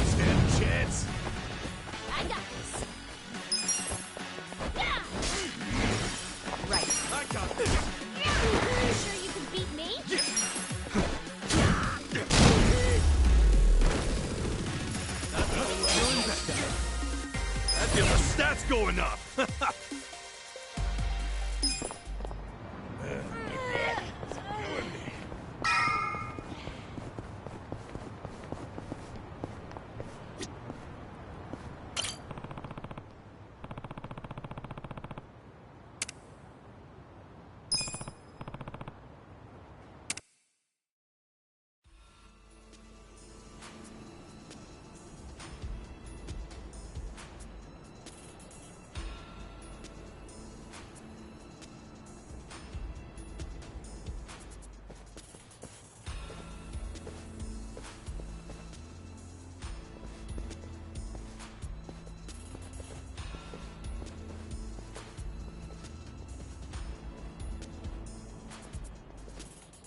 Stand a chance. I got this. Yeah. Right. I got this. You sure you can beat me? I feel the stats going up.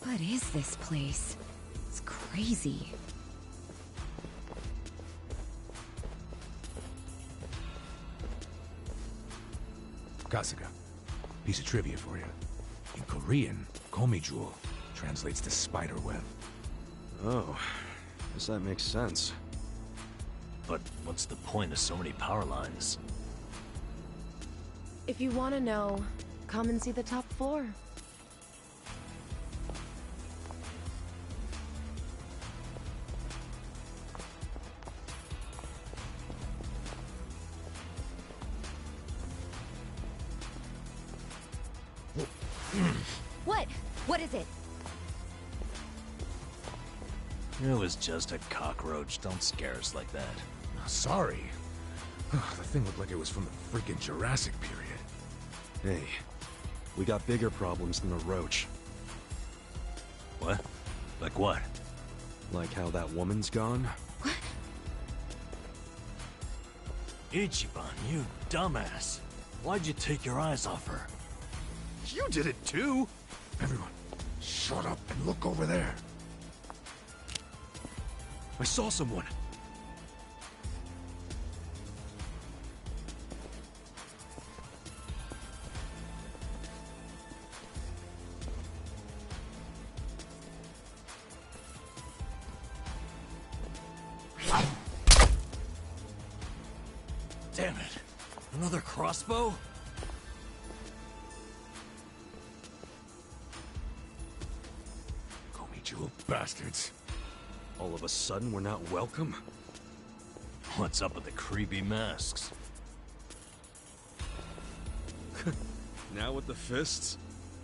What is this place? It's crazy. Kasuga, piece of trivia for you. In Korean, Komijul translates to spider web. Oh, guess that makes sense. But what's the point of so many power lines? If you want to know, come and see the top floor. What? What is it? It was just a cockroach. Don't scare us like that. Sorry. The thing looked like it was from the freaking Jurassic period. Hey, we got bigger problems than a roach. What? Like what? Like how that woman's gone? Ichiban, you dumbass. Why'd you take your eyes off her? You did it too. Everyone, shut up and look over there. I saw someone. Damn it. Another crossbow? Komijul bastards. All of a sudden, we're not welcome? What's up with the creepy masks? Now with the fists?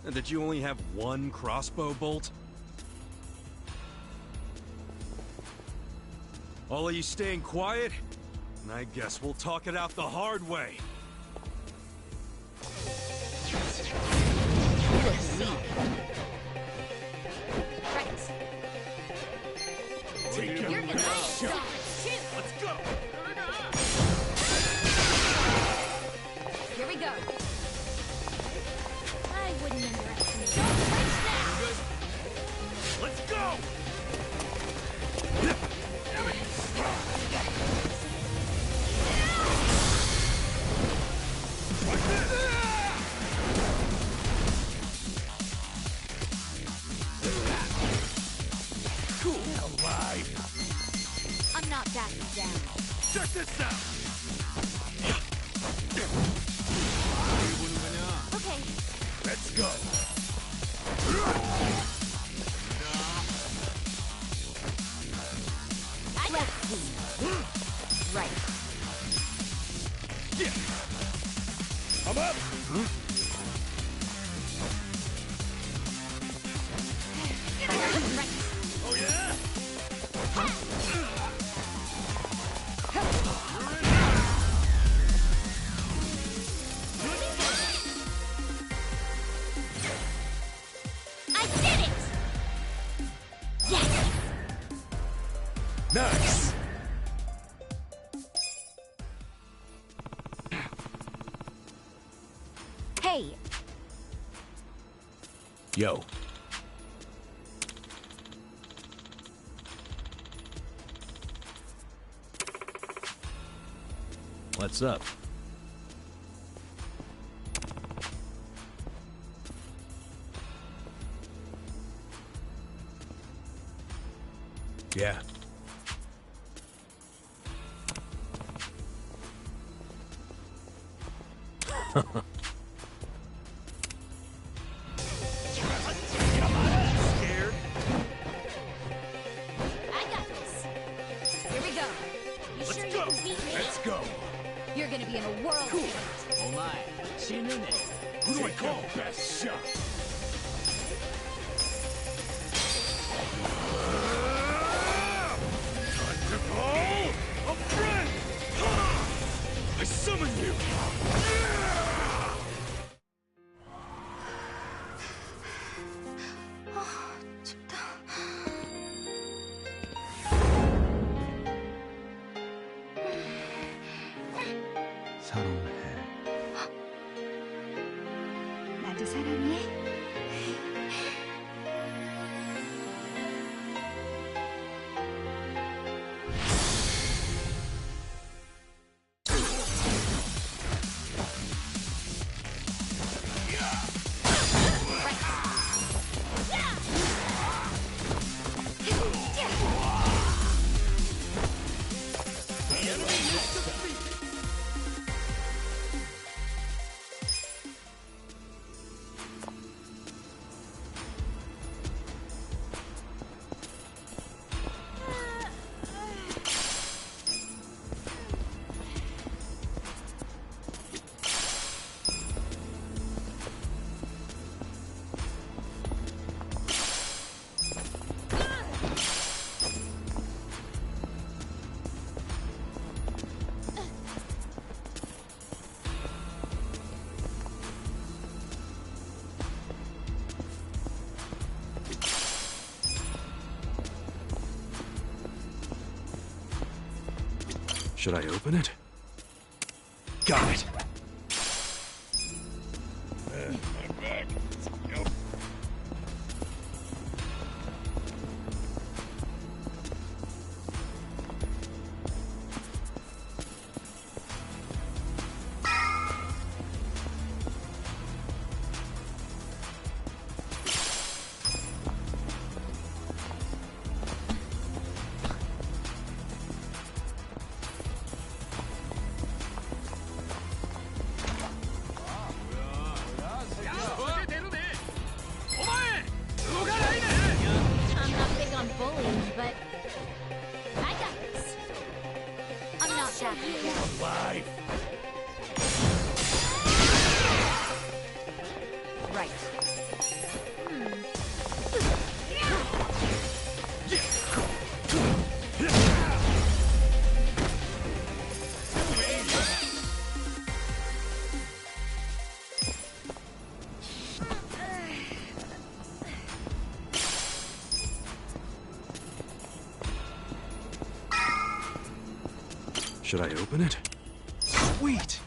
And did you only have one crossbow bolt? All of you staying quiet? And I guess we'll talk it out the hard way. You're gonna stop too. Let's go. Here we go. I wouldn't underestimate. Don't flinch now. Let's go. I'm not backing down. Check this out. Okay. Let's go. Let's see. Right. I'm up. Right. Oh yeah. I did it! Yes! Nice! Hey! Yo. What's up? Yeah. Scared? I got this. Here we go. You sure you can beat me? Let's go. You're gonna be in a world of hurt. Oh my, Who do I call? Best shot. Time to call a friend! I summon you! 나도 사랑해. Should I open it? Got it! I'm not big on bullying, but I got this. I'm not backing down. Life. Right. Should I open it? Sweet!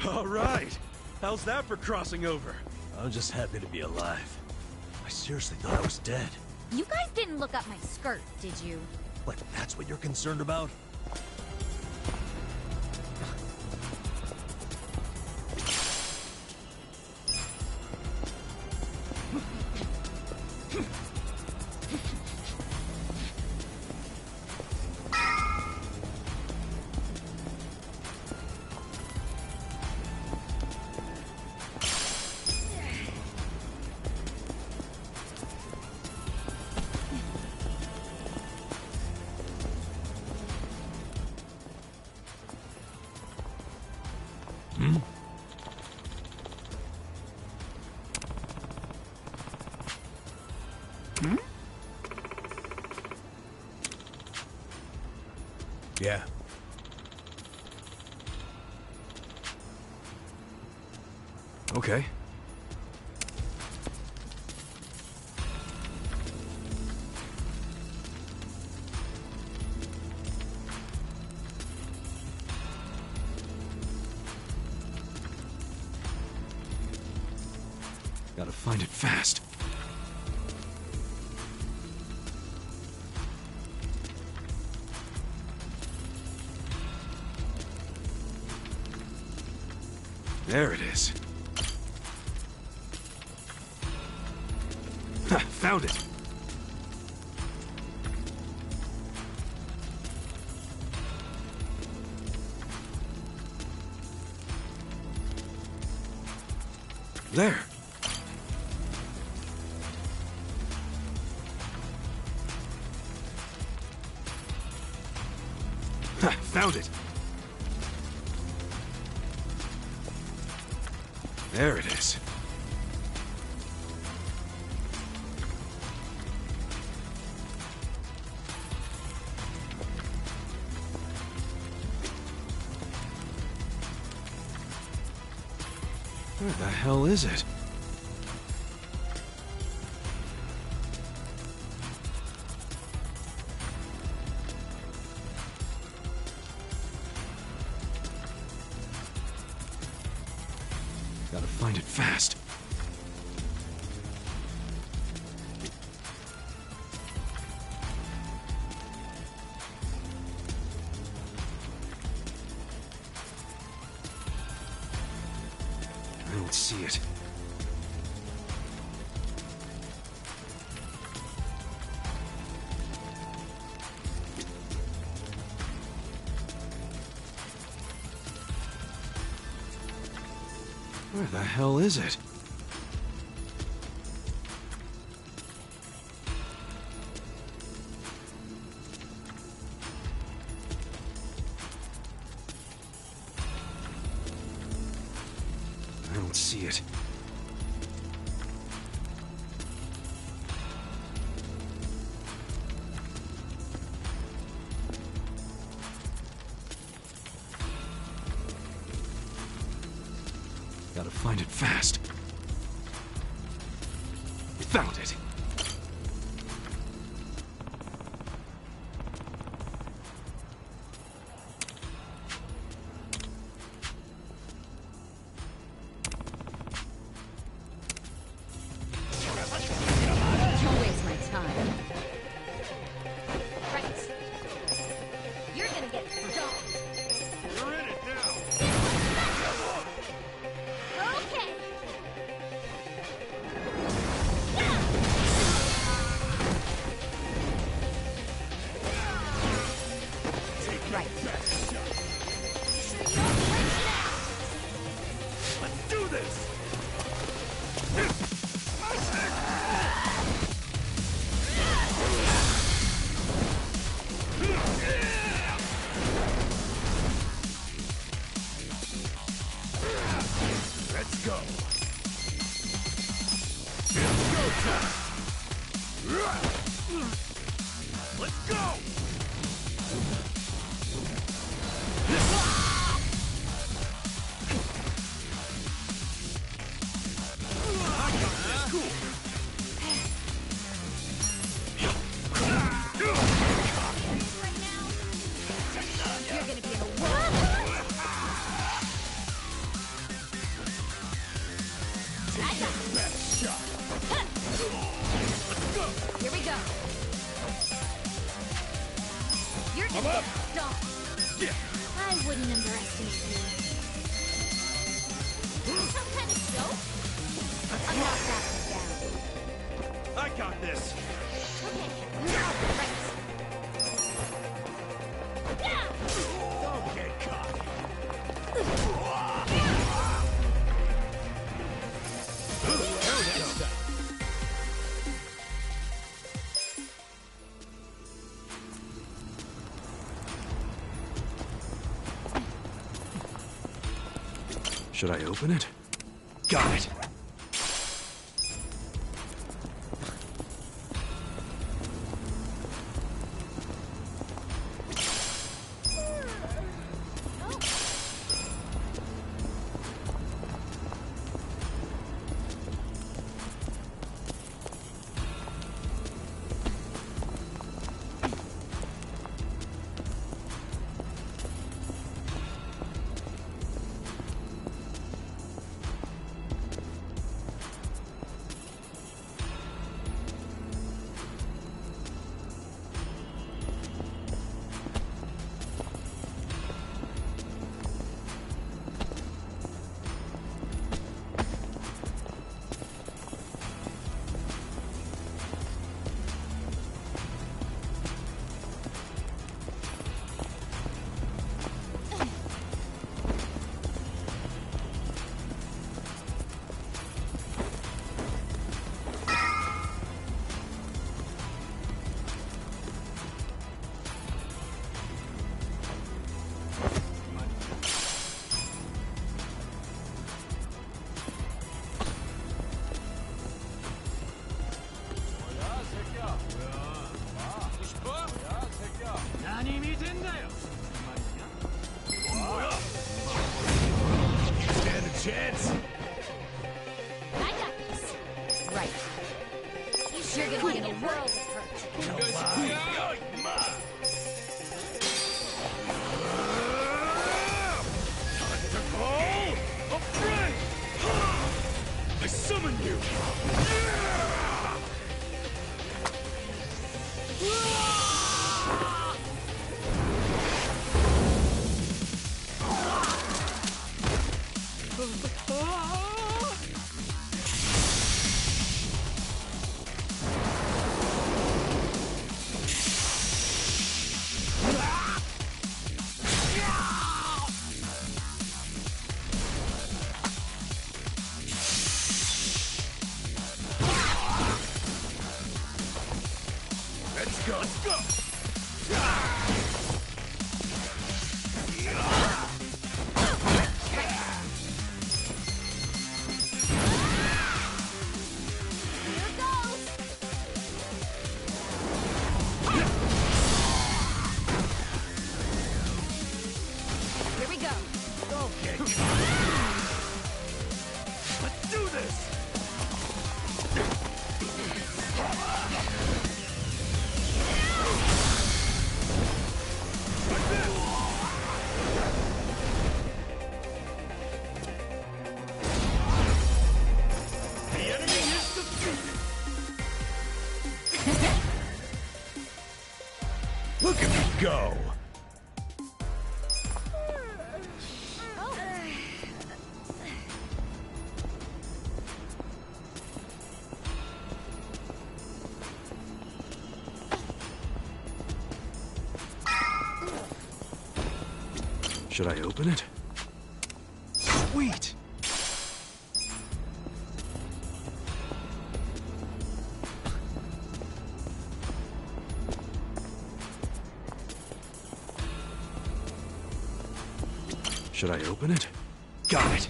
All right. How's that for crossing over? I'm just happy to be alive. I seriously thought I was dead. You guys didn't look up my skirt, did you? Like, that's what you're concerned about? Yeah. Okay. Gotta find it fast. There it is. Ha, found it. There. Ha, found it. There it is. Where the hell is it? Gotta find it fast. I don't see it. Where the hell is it? I don't see it. Gotta find it fast. Found it. Don't waste my time. Right. You're gonna get stoned. You're in it now. Okay. Right. Let's do this. Let's go. It's go time. Let's go. I wouldn't underestimate you. Some kind of joke? I'm not backing down. I got this. Okay, right. Yeah! Don't get caught. Should I open it? Got it. Stand a chance? I got this. Right. You're gonna get a world of hurt. A friend! I summon you! Let's go! Let's go! Here goes. Here we go. Okay. Let's do this! Like this! The enemy is defeated! Look at me go! Should I open it? Sweet! Should I open it? Got it!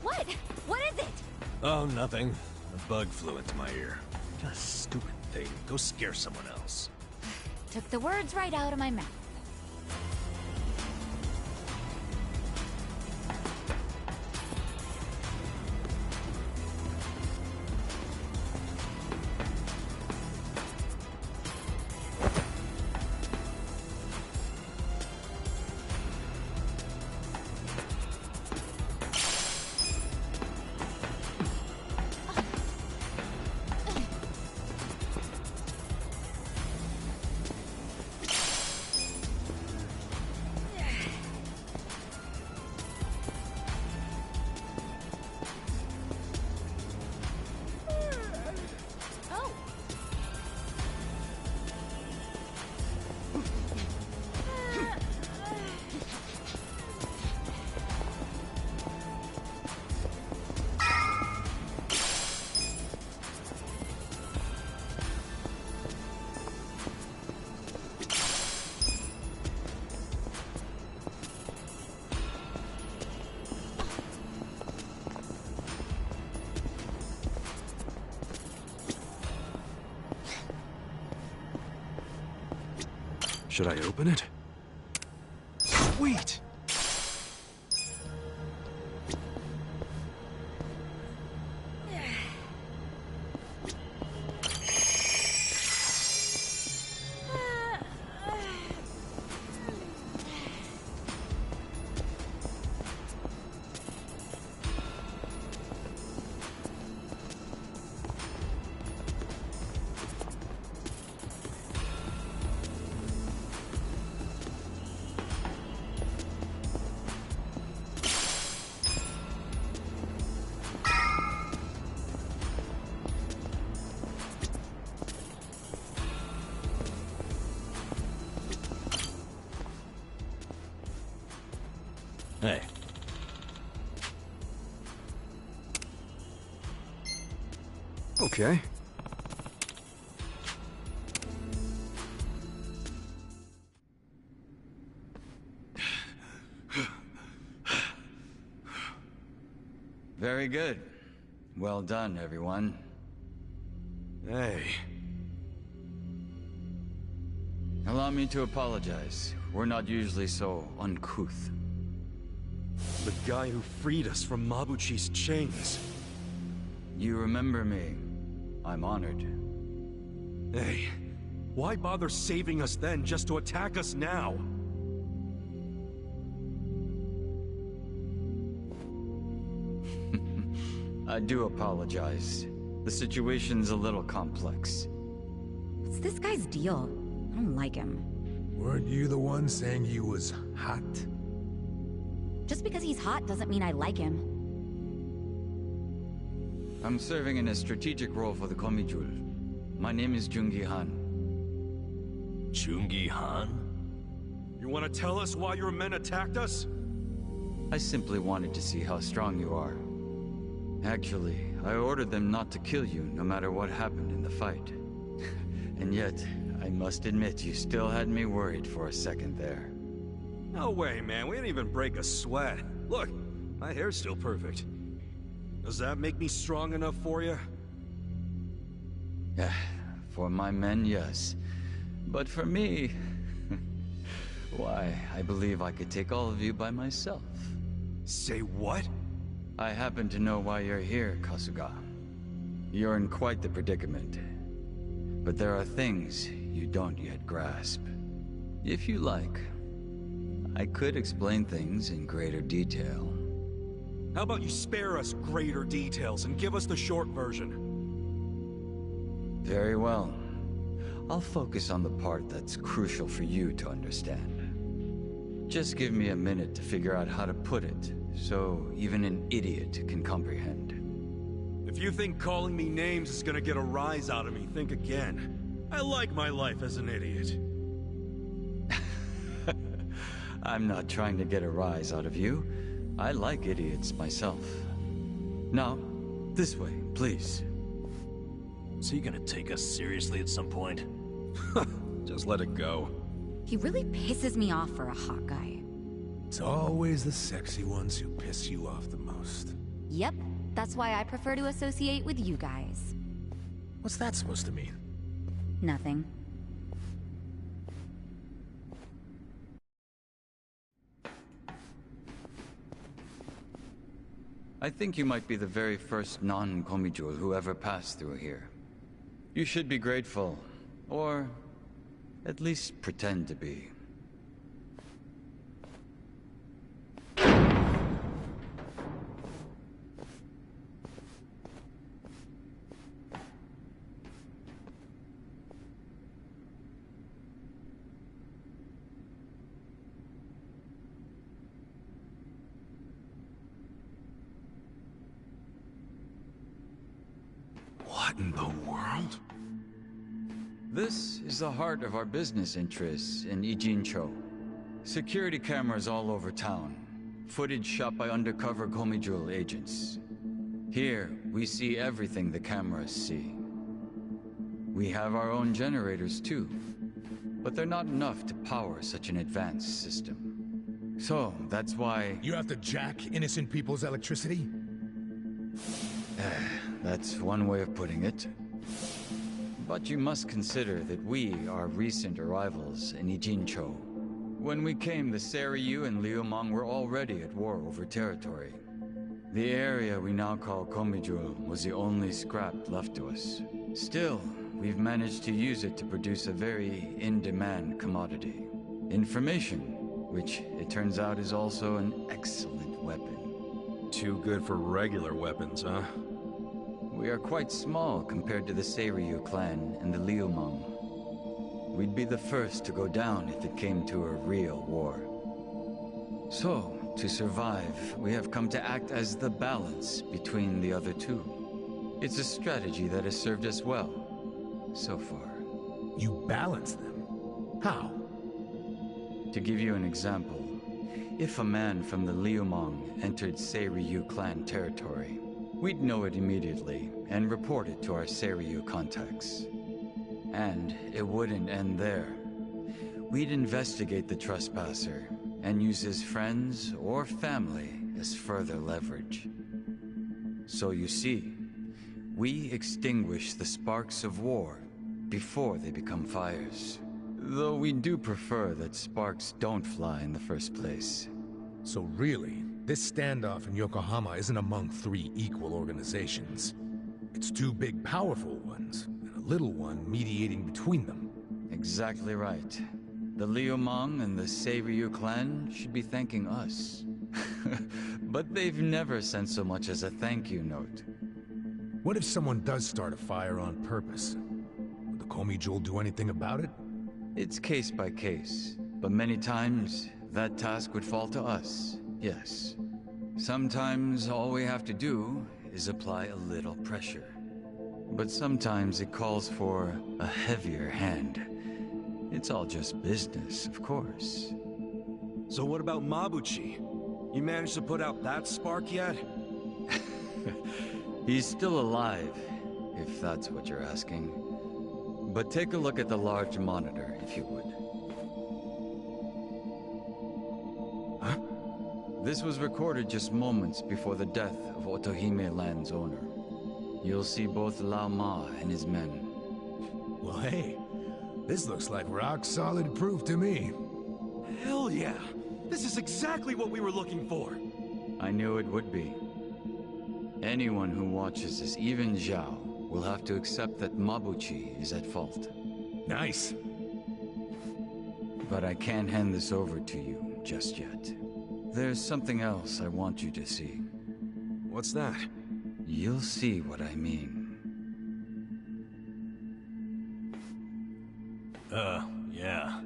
What? What is it? Oh, nothing. A bug flew into my ear. What a stupid thing. Go scare someone else. Took the words right out of my mouth. Should I open it? Sweet! Hey. Okay. Very good. Well done, everyone. Hey. Allow me to apologize. We're not usually so uncouth. The guy who freed us from Mabuchi's chains. You remember me. I'm honored. Hey, why bother saving us then just to attack us now? I do apologize. The situation's a little complex. What's this guy's deal? I don't like him. Weren't you the one saying he was hot? Just because he's hot doesn't mean I like him. I'm serving in a strategic role for the Komijul. My name is Jungi Han. Jungi Han? You want to tell us why your men attacked us? I simply wanted to see how strong you are. Actually, I ordered them not to kill you no matter what happened in the fight. And yet, I must admit you still had me worried for a second there. No way, man. We didn't even break a sweat. Look, my hair's still perfect. Does that make me strong enough for you? For my men, yes. But for me... why, I believe I could take all of you by myself. Say what? I happen to know why you're here, Kasuga. You're in quite the predicament. But there are things you don't yet grasp. If you like, I could explain things in greater detail. How about you spare us greater details and give us the short version? Very well. I'll focus on the part that's crucial for you to understand. Just give me a minute to figure out how to put it, so even an idiot can comprehend. If you think calling me names is gonna get a rise out of me, think again. I like my life as an idiot. I'm not trying to get a rise out of you. I like idiots myself. Now, this way, please. Is he gonna take us seriously at some point? Just let it go. He really pisses me off for a hot guy. It's always the sexy ones who piss you off the most. Yep, that's why I prefer to associate with you guys. What's that supposed to mean? Nothing. I think you might be the very first non-Komijul who ever passed through here. You should be grateful, or at least pretend to be. What in the world? This is the heart of our business interests in Ijincho. Security cameras all over town. Footage shot by undercover Komijul agents. Here, we see everything the cameras see. We have our own generators too, but they're not enough to power such an advanced system. So, that's why... You have to jack innocent people's electricity? That's one way of putting it. But you must consider that we are recent arrivals in Ijincho. When we came, the Seiryu and Liumang were already at war over territory. The area we now call Komijul was the only scrap left to us. Still, we've managed to use it to produce a very in-demand commodity. Information, which it turns out is also an excellent weapon. Too good for regular weapons, huh? We are quite small compared to the Seiryu clan and the Liumang. We'd be the first to go down if it came to a real war. So, to survive, we have come to act as the balance between the other two. It's a strategy that has served us well, so far. You balance them? How? To give you an example, if a man from the Liumang entered Seiryu clan territory, we'd know it immediately and report it to our Seiryu contacts. And it wouldn't end there. We'd investigate the trespasser and use his friends or family as further leverage. So you see, we extinguish the sparks of war before they become fires. Though we do prefer that sparks don't fly in the first place. So really, this standoff in Yokohama isn't among 3 equal organizations. It's 2 big, powerful ones, and a little one mediating between them. Exactly right. The Liumang and the Seiryu clan should be thanking us. But they've never sent so much as a thank you note. What if someone does start a fire on purpose? Would the Komijul do anything about it? It's case by case, but many times that task would fall to us, yes. Sometimes all we have to do is apply a little pressure. But sometimes it calls for a heavier hand. It's all just business, of course. So what about Mabuchi? You managed to put out that spark yet? He's still alive, if that's what you're asking. But take a look at the large monitor, if you would. Huh? This was recorded just moments before the death of Otohime Land's owner. You'll see both Lao Ma and his men. Well, hey, this looks like rock-solid proof to me. Hell yeah! This is exactly what we were looking for! I knew it would be. Anyone who watches this, even Zhao, will have to accept that Mabuchi is at fault. Nice. But I can't hand this over to you just yet. There's something else I want you to see. What's that? You'll see what I mean. Yeah.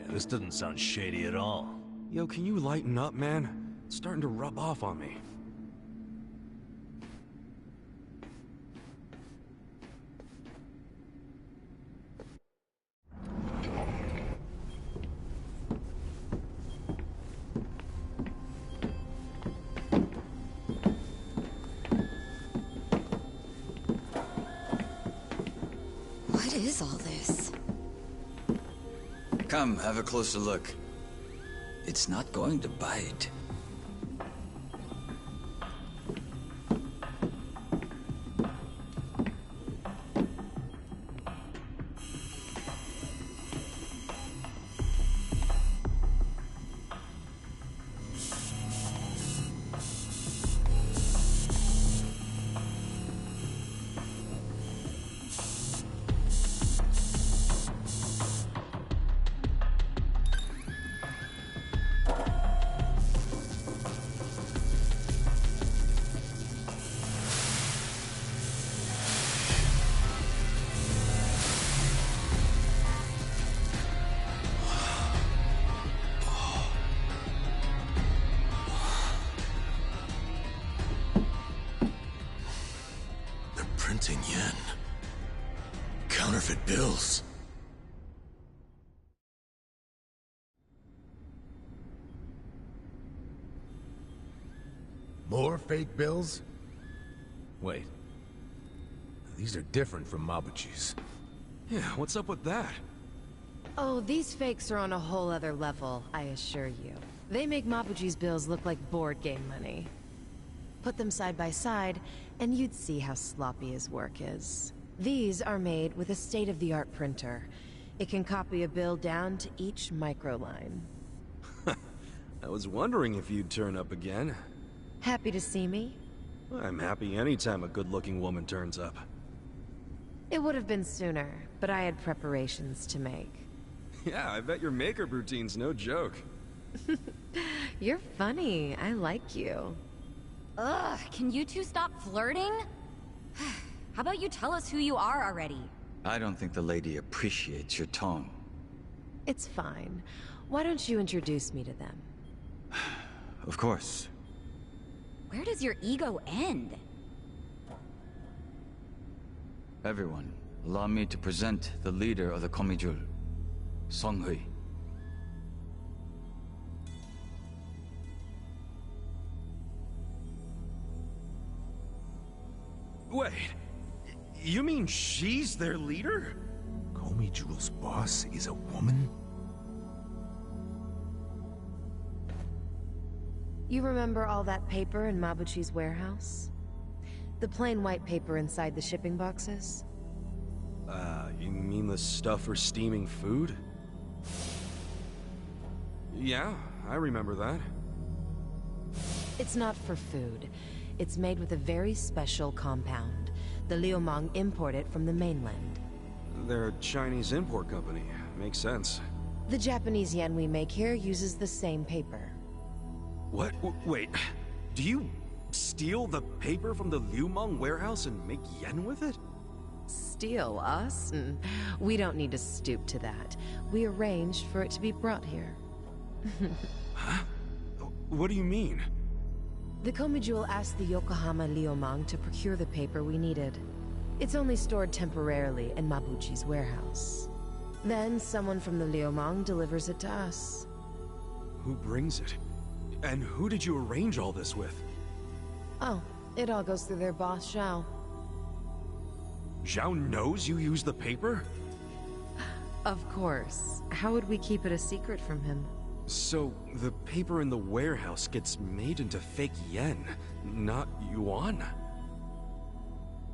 This doesn't sound shady at all. Yo, can you lighten up, man? It's starting to rub off on me. What is all this? Come, have a closer look. It's not going to bite. Printing yen. Counterfeit bills. More fake bills? Wait. These are different from Mabuchi's. Yeah, what's up with that? Oh, these fakes are on a whole other level, I assure you. They make Mabuchi's bills look like board game money. Put them side by side, and you'd see how sloppy his work is. These are made with a state-of-the-art printer. It can copy a bill down to each microline. I was wondering if you'd turn up again. Happy to see me? I'm happy anytime a good-looking woman turns up. It would have been sooner, but I had preparations to make. Yeah, I bet your makeup routine's no joke. You're funny. I like you. Ugh, can you two stop flirting? How about you tell us who you are already? I don't think the lady appreciates your tone. It's fine. Why don't you introduce me to them? Of course. Where does your ego end? Everyone, allow me to present the leader of the Komijul, Songhui. Wait, you mean she's their leader? Komijul's boss is a woman? You remember all that paper in Mabuchi's warehouse? The plain white paper inside the shipping boxes? You mean the stuff for steaming food? Yeah, I remember that. It's not for food. It's made with a very special compound. The Liumang import it from the mainland. They're a Chinese import company. Makes sense. The Japanese yen we make here uses the same paper. What? Wait, do you steal the paper from the Liumang warehouse and make yen with it? Steal us? We don't need to stoop to that. We arranged for it to be brought here. Huh? What do you mean? The Komijul asked the Yokohama Liumang to procure the paper we needed. It's only stored temporarily in Mabuchi's warehouse. Then someone from the Liumang delivers it to us. Who brings it? And who did you arrange all this with? Oh, it all goes through their boss, Zhao. Zhao knows you use the paper? Of course. How would we keep it a secret from him? So, the paper in the warehouse gets made into fake yen, not yuan?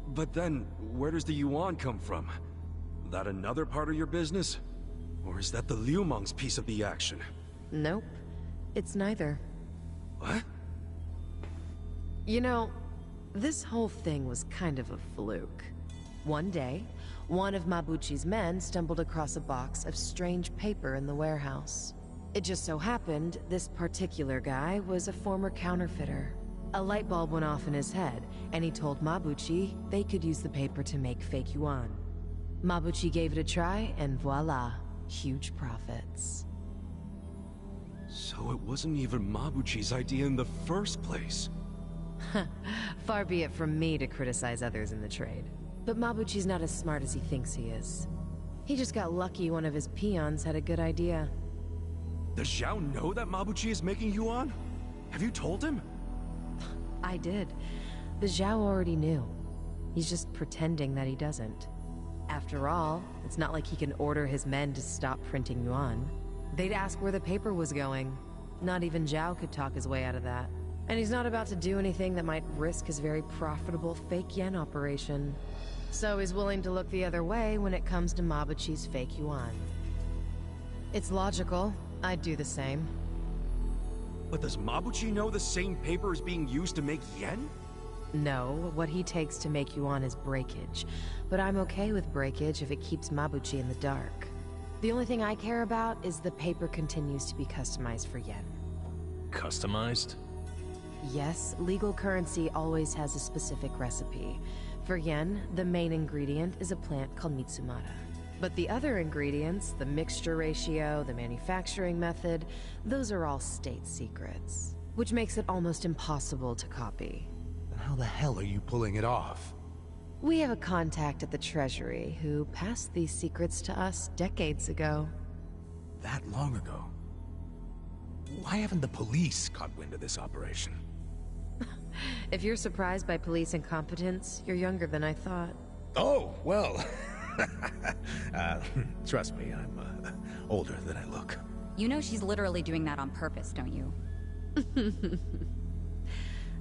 But then, where does the yuan come from? That another part of your business? Or is that the Liumang's piece of the action? Nope. It's neither. What? You know, this whole thing was kind of a fluke. One day, one of Mabuchi's men stumbled across a box of strange paper in the warehouse. It just so happened this particular guy was a former counterfeiter. A light bulb went off in his head, and he told Mabuchi they could use the paper to make fake yuan. Mabuchi gave it a try, and voila, huge profits. So it wasn't even Mabuchi's idea in the first place. Far be it from me to criticize others in the trade. But Mabuchi's not as smart as he thinks he is. He just got lucky one of his peons had a good idea. Does Zhao know that Mabuchi is making yuan? Have you told him? I did, but Zhao already knew. He's just pretending that he doesn't. After all, it's not like he can order his men to stop printing yuan. They'd ask where the paper was going. Not even Zhao could talk his way out of that. And he's not about to do anything that might risk his very profitable fake yen operation. So he's willing to look the other way when it comes to Mabuchi's fake yuan. It's logical. I'd do the same. But does Mabuchi know the same paper is being used to make yen? No, what he takes to make yuan is breakage. But I'm okay with breakage if it keeps Mabuchi in the dark. The only thing I care about is the paper continues to be customized for yen. Customized? Yes, legal currency always has a specific recipe. For yen, the main ingredient is a plant called Mitsumara. But the other ingredients, the mixture ratio, the manufacturing method, those are all state secrets. Which makes it almost impossible to copy. Then how the hell are you pulling it off? We have a contact at the Treasury who passed these secrets to us decades ago. That long ago? Why haven't the police caught wind of this operation? If you're surprised by police incompetence, you're younger than I thought. Oh, well. Trust me, I'm older than I look. You know she's literally doing that on purpose, don't you?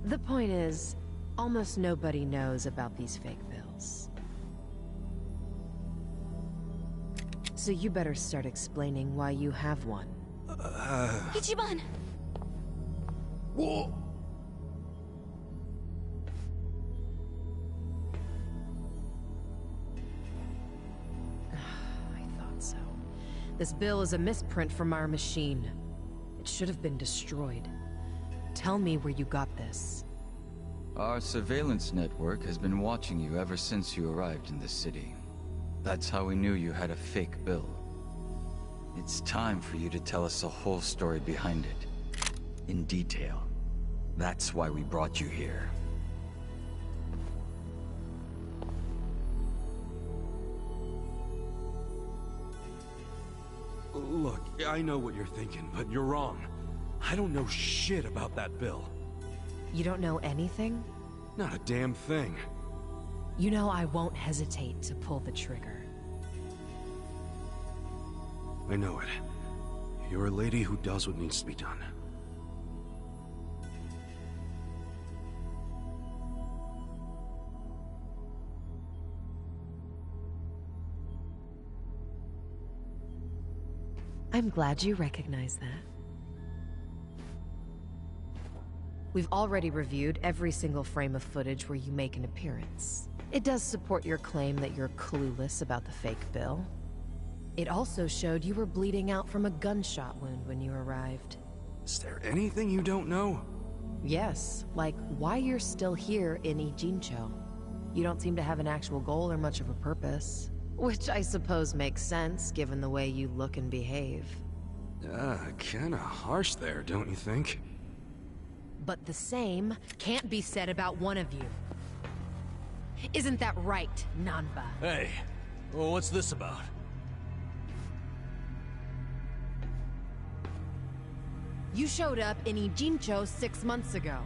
The point is, almost nobody knows about these fake bills. So you better start explaining why you have one. Ichiban! Whoa! I thought so. This bill is a misprint from our machine. It should have been destroyed. Tell me where you got this. Our surveillance network has been watching you ever since you arrived in the city. That's how we knew you had a fake bill. It's time for you to tell us the whole story behind it. In detail. That's why we brought you here. Look, I know what you're thinking, but you're wrong. I don't know shit about that bill. You don't know anything? Not a damn thing. You know I won't hesitate to pull the trigger. I know it. You're a lady who does what needs to be done. I'm glad you recognize that. We've already reviewed every single frame of footage where you make an appearance. It does support your claim that you're clueless about the fake bill. It also showed you were bleeding out from a gunshot wound when you arrived. Is there anything you don't know? Yes, like why you're still here in Ijincho. You don't seem to have an actual goal or much of a purpose. Which I suppose makes sense, given the way you look and behave. Kinda harsh there, don't you think? But the same can't be said about one of you. Isn't that right, Nanba? Hey, well, what's this about? You showed up in Ijincho 6 months ago.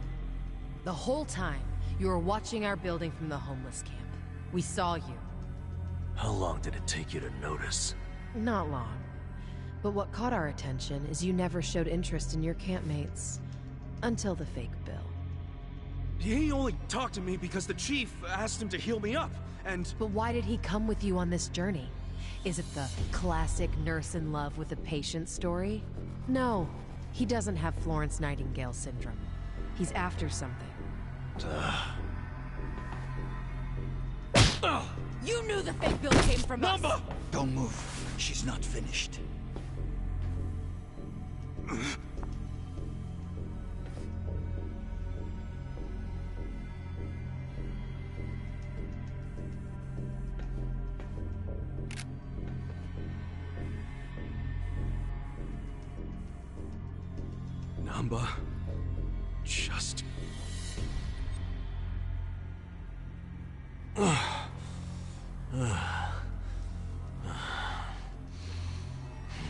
The whole time, you were watching our building from the homeless camp. We saw you. How long did it take you to notice? Not long. But what caught our attention is you never showed interest in your campmates. Until the fake bill. He only talked to me because the chief asked him to heal me up, and... But why did he come with you on this journey? Is it the classic nurse in love with a patient story? No, he doesn't have Florence Nightingale syndrome. He's after something. You knew the fake bill came from us! Don't move. She's not finished. Namba... just...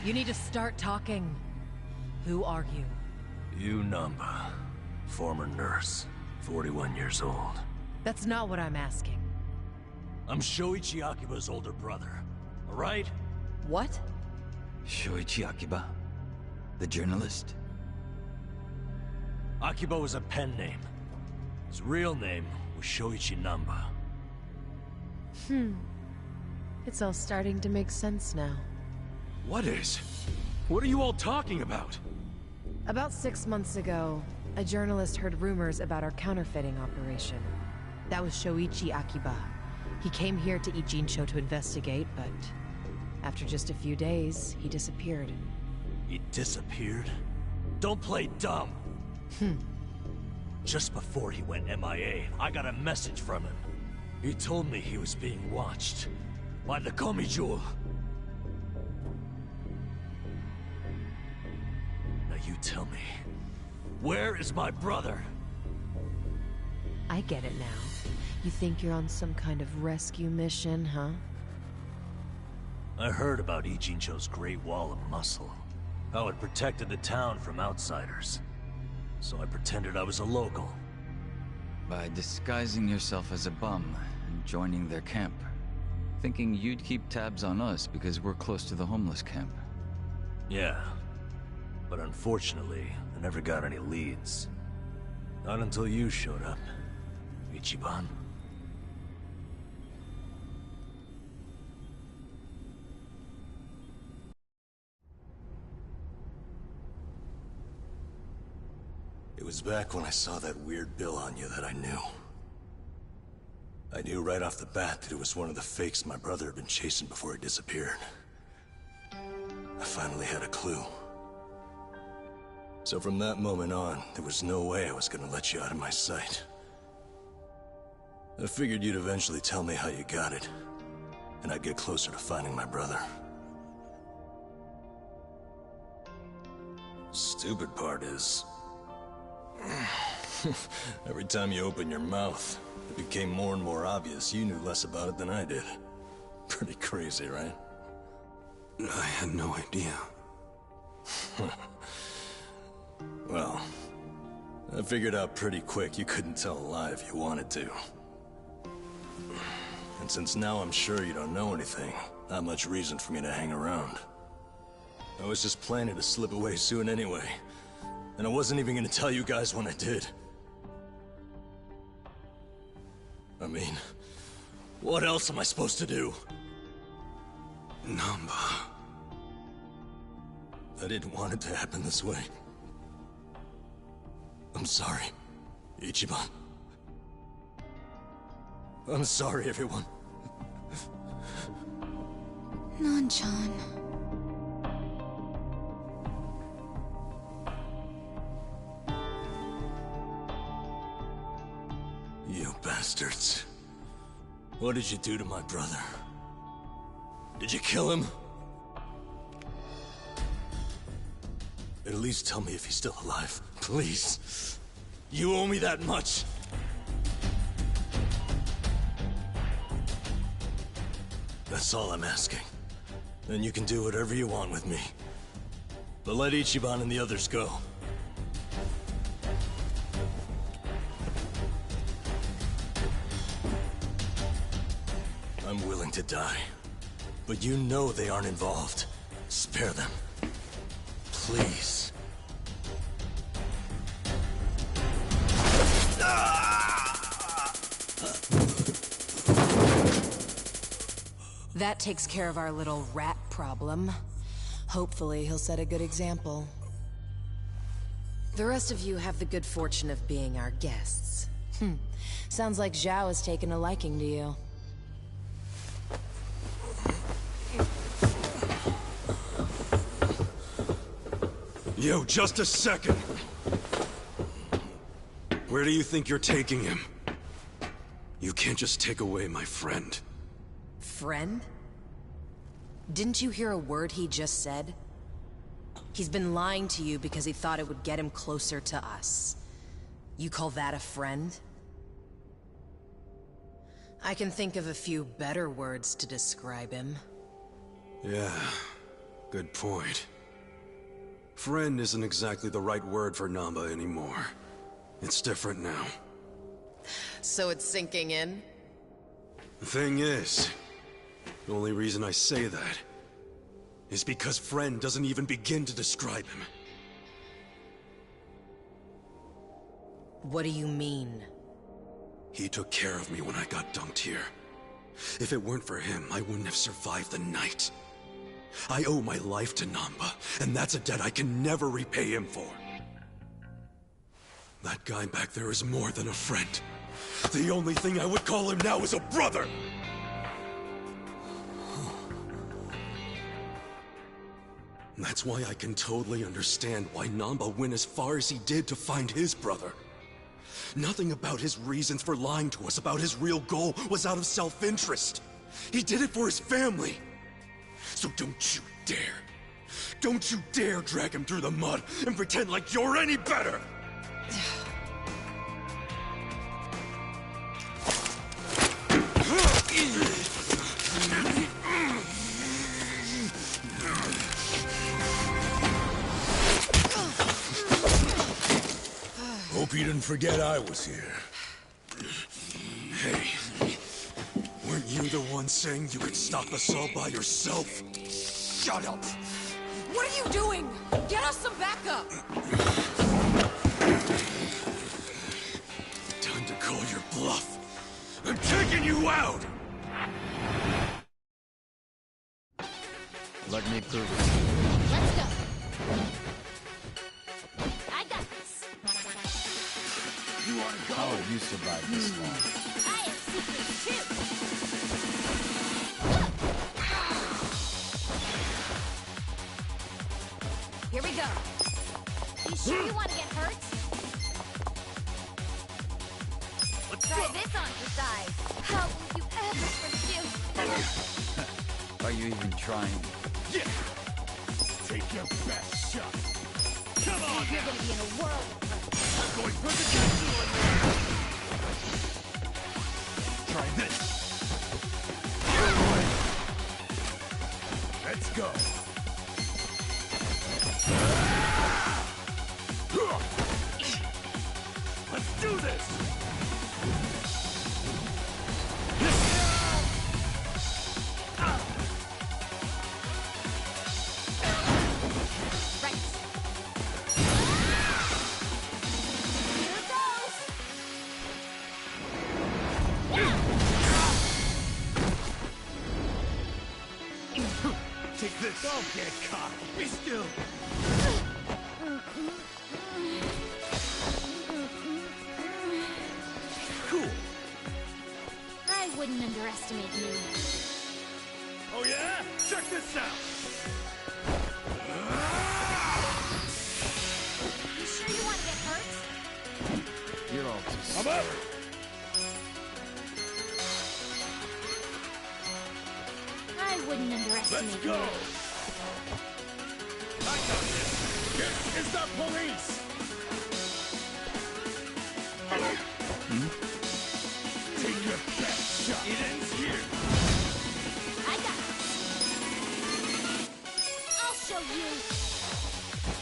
You need to start talking. Who are you? You Namba, former nurse, 41 years old. That's not what I'm asking. I'm Shoichi Akiba's older brother, alright? What? Shoichi Akiba? The journalist? Akiba was a pen name. His real name was Shoichi Namba. It's all starting to make sense now. What is? What are you all talking about? About 6 months ago, a journalist heard rumors about our counterfeiting operation. That was Shoichi Akiba. He came here to Ijincho to investigate, but after just a few days, he disappeared. He disappeared? Don't play dumb! Just before he went MIA, I got a message from him. He told me he was being watched by the Komijul. Now you tell me, where is my brother? I get it now. You think you're on some kind of rescue mission, huh? I heard about Ijincho's Great Wall of Muscle. How it protected the town from outsiders. So I pretended I was a local. By disguising yourself as a bum and joining their camp. Thinking you'd keep tabs on us because we're close to the homeless camp. Yeah. But unfortunately, I never got any leads. Not until you showed up, Ichiban. It was back when I saw that weird bill on you that I knew. I knew right off the bat that it was one of the fakes my brother had been chasing before he disappeared. I finally had a clue. So from that moment on, there was no way I was gonna let you out of my sight. I figured you'd eventually tell me how you got it, and I'd get closer to finding my brother. Stupid part is... every time you open your mouth, it became more and more obvious you knew less about it than I did. Pretty crazy, right? I had no idea. Well, I figured out pretty quick you couldn't tell a lie if you wanted to. And since now I'm sure you don't know anything, not much reason for me to hang around. I was just planning to slip away soon anyway, and I wasn't even gonna tell you guys when I did. I mean, what else am I supposed to do? Namba. I didn't want it to happen this way. I'm sorry, Ichiban. I'm sorry, everyone. Nan-chan. You bastards. What did you do to my brother? Did you kill him? At least tell me if he's still alive, please. You owe me that much. That's all I'm asking. Then you can do whatever you want with me. But let Ichiban and the others go. I'm willing to die. But you know they aren't involved. Spare them. Please. That takes care of our little rat problem. Hopefully, he'll set a good example. The rest of you have the good fortune of being our guests. Sounds like Zhao has taken a liking to you. Yo, just a second! Where do you think you're taking him? You can't just take away my friend. Friend? Didn't you hear a word he just said? He's been lying to you because he thought it would get him closer to us. You call that a friend? I can think of a few better words to describe him. Yeah, good point. Friend isn't exactly the right word for Namba anymore. It's different now. So it's sinking in? The thing is, the only reason I say that is because friend doesn't even begin to describe him. What do you mean? He took care of me when I got dumped here. If it weren't for him, I wouldn't have survived the night. I owe my life to Namba, and that's a debt I can never repay him for. That guy back there is more than a friend. The only thing I would call him now is a brother! That's why I can totally understand why Namba went as far as he did to find his brother. Nothing about his reasons for lying to us about his real goal was out of self-interest. He did it for his family. So don't you dare drag him through the mud and pretend like you're any better! Hope you didn't forget I was here. Hey, weren't you the one saying you could stop us all by yourself? Shut up! What are you doing? Get us some backup! Time to call your bluff. I'm taking you out! Let me prove it. Let's go. I got this. You wanna go? How have you survived this long? I have secrets too. Here we go. You sure you want to get hurt? Let's Try go! this on for size. How will you ever forgive? Are you even trying? Yeah! Take your best shot! Come on! You're gonna be in a world of hurt. I'm going for the castle on you! Try this! Let's go! Let's do this! Right. Here it goes. Take this! Don't get caught! Be still! Cool! I wouldn't underestimate you. Oh yeah? Check this out! You sure you want to get hurt? You're all too I'm scared. up! I wouldn't underestimate Let's you. go! I got this! This is the police! Take your best shot! It ends here! I got it. I'll show you.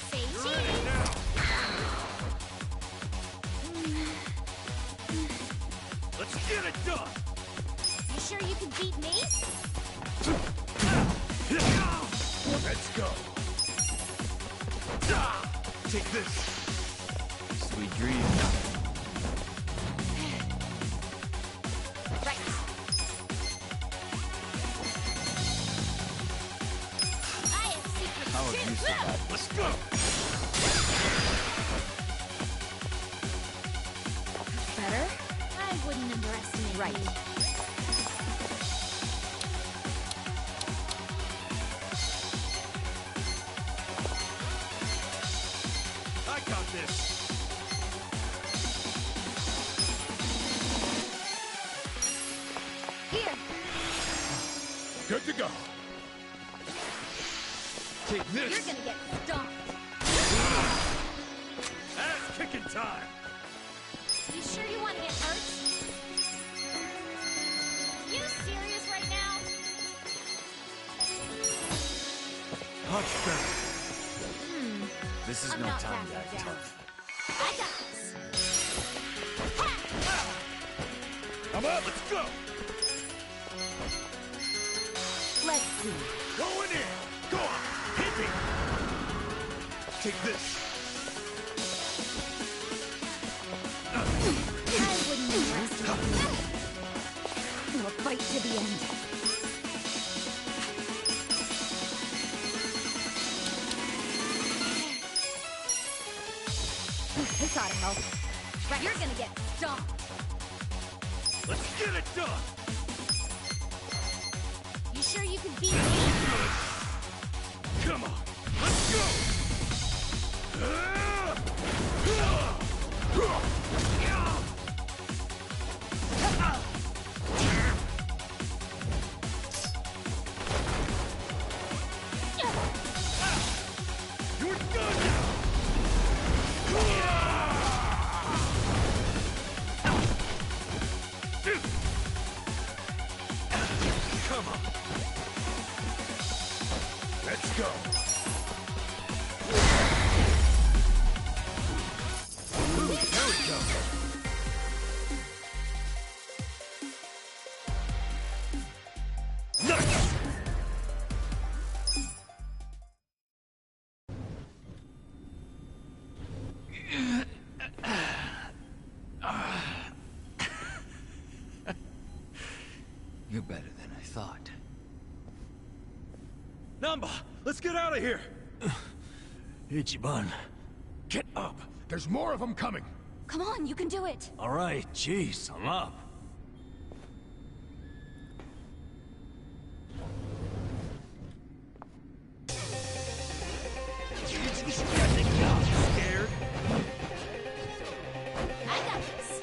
Say You're in it cheese. now! Let's get it done! You sure you can beat me? Let's go! Take this! Sweet dreams. Right. I have secrets How have too. you survived? Let's go! Better? I wouldn't underestimate Right. you. I got this! Here. Good to go! Take this! You're gonna get stomped. Ass kicking time! You sure you want to get hurt? You serious right now? Much better! This is I'm no not time to backing act down. tough. I got this. Ha! I'm up! Let's go! Let's see. Going in! Go on! Hit me! Take this! I wouldn't underestimate you. We'll fight to the end. This ought to help. Right. You're gonna get stomped. Let's get it done! You sure you can beat me? Good! Come on! Let's go! You're done now! Come on! Let's go! Ooh, there we go! Nice! You're better than I thought. Namba, let's get out of here! Ichiban. Get up! There's more of them coming! Come on, you can do it. All right, jeez, I'm up. Scared? I got this.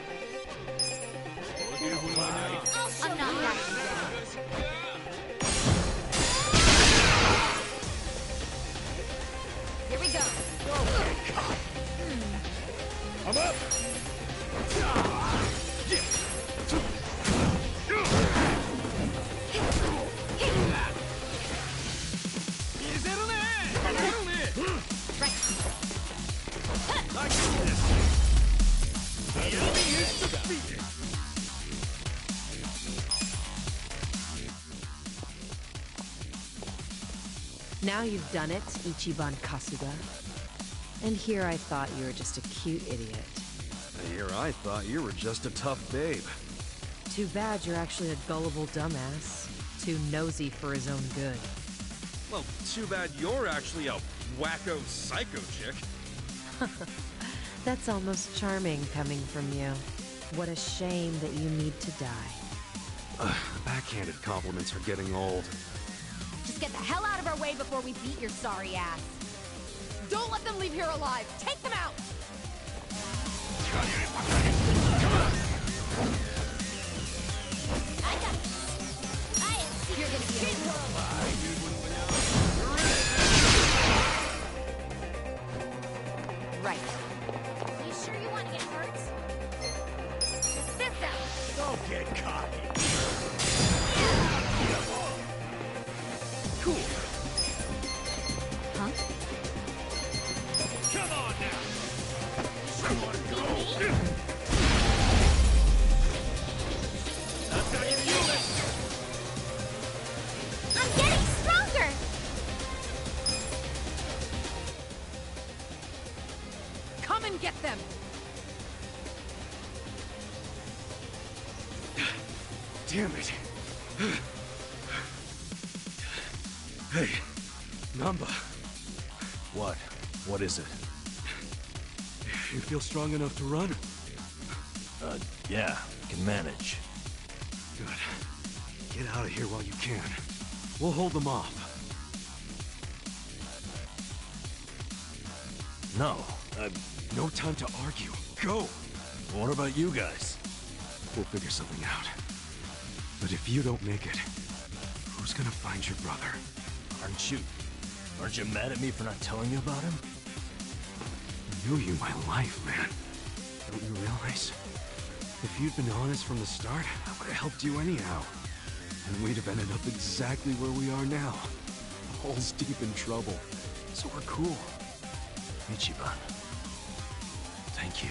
I'm not that easy. Here we go. I'm up! Now you've done it, Ichiban Kasuga. And here I thought you were just a cute idiot. Here I thought you were just a tough babe. Too bad you're actually a gullible dumbass. Too nosy for his own good. Well, too bad you're actually a wacko psycho chick. That's almost charming coming from you. What a shame that you need to die. Backhanded compliments are getting old. Just get the hell out of our way before we beat your sorry ass. Don't let them leave here alive. Take them out. I got this. I am you're gonna be right. You sure you want to get hurt? This out. Don't get cocky. Cool. Huh? Come on now! You want to beat me? That's how you do it! I'm getting stronger. Come and get them! Damn it. Hey, Namba. What? What is it? You feel strong enough to run? Yeah, can manage. Good. Get out of here while you can. We'll hold them off. No, No time to argue. Go! what about you guys? We'll figure something out. But if you don't make it, who's gonna find your brother? Aren't you mad at me for not telling you about him? I knew you my life, man. Don't you realize? If you'd been honest from the start, I would have helped you anyhow. And we'd have ended up exactly where we are now. Balls deep in trouble. So we're cool. Ichiban. Thank you.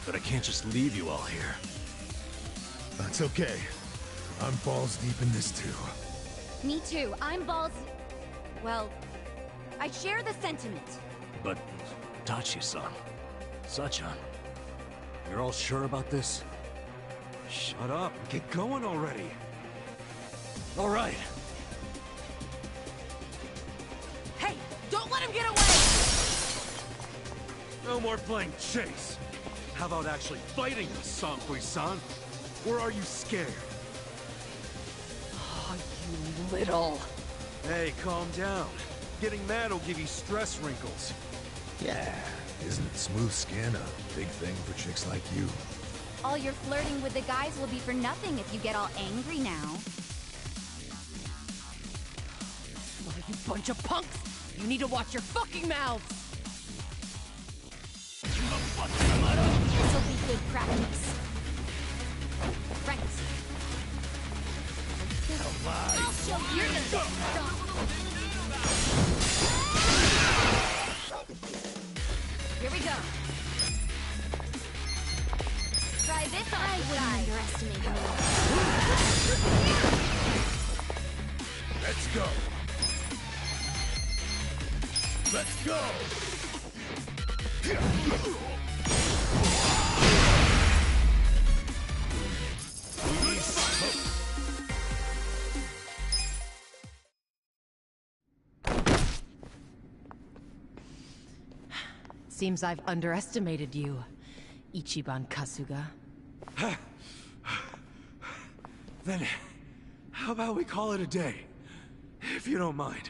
But I can't just leave you all here. That's okay. I'm balls deep in this too. Me too. I'm balls... Well, I share the sentiment. But, Tachi-san, Sachan, you're all sure about this? Shut up and get going already. All right. Hey, don't let him get away! No more playing chase. How about actually fighting us, Sankui-san? Or are you scared? Oh, you little... Hey, calm down. Getting mad will give you stress wrinkles. Yeah, isn't smooth skin a big thing for chicks like you? All your flirting with the guys will be for nothing if you get all angry now. Oh, you bunch of punks! You need to watch your fucking mouths! This'll be good practice. Right. I'll show you you're gonna get stung. Here we go. Try this on. I wouldn't underestimate me. Let's go! Let's go! Seems I've underestimated you. Ichiban Kasuga. Then, how about we call it a day? If you don't mind.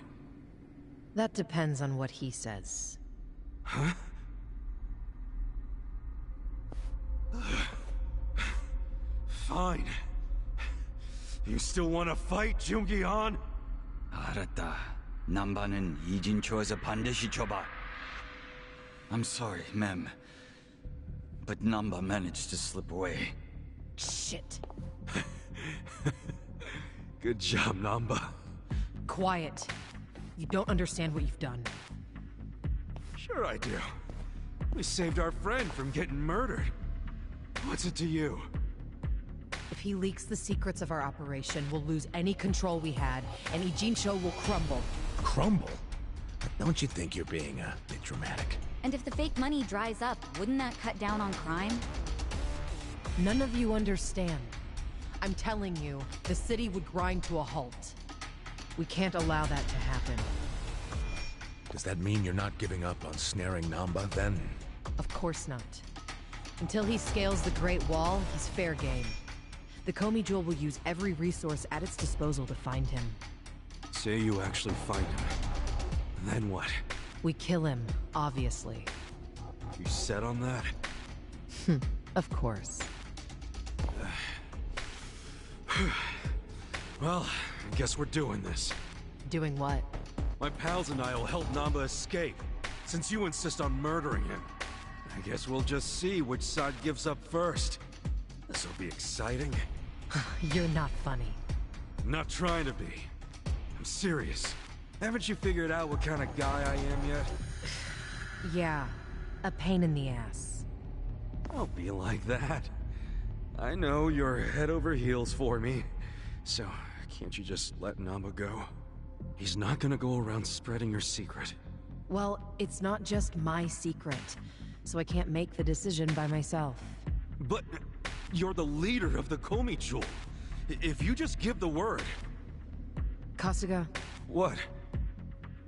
That depends on what he says. Huh? Fine. You still want to fight, Jungi-han? 알았다. 남바는 이진초에서 반드시 줘봐. I'm sorry, ma'am. But Namba managed to slip away. Shit. Good job, Namba. Quiet. You don't understand what you've done. Sure I do. We saved our friend from getting murdered. What's it to you? If he leaks the secrets of our operation, we'll lose any control we had, and Ijincho will crumble. Crumble? Don't you think you're being a bit dramatic? And if the fake money dries up, wouldn't that cut down on crime? None of you understand. I'm telling you, the city would grind to a halt. We can't allow that to happen. Does that mean you're not giving up on snaring Namba, then? Of course not. Until he scales the Great Wall, he's fair game. The Komi Jewel will use every resource at its disposal to find him. Say you actually find him. Then what? We kill him, obviously. You set on that? Of course. Well, I guess we're doing this. Doing what? My pals and I will help Namba escape, since you insist on murdering him. I guess we'll just see which side gives up first. This'll be exciting. You're not funny. I'm not trying to be. I'm serious. Haven't you figured out what kind of guy I am yet? Yeah, a pain in the ass. Don't be like that. I know you're head over heels for me, so can't you just let Namba go? He's not gonna go around spreading your secret. Well, it's not just my secret, so I can't make the decision by myself. But you're the leader of the Komi Jewel. If you just give the word... Kasuga, What?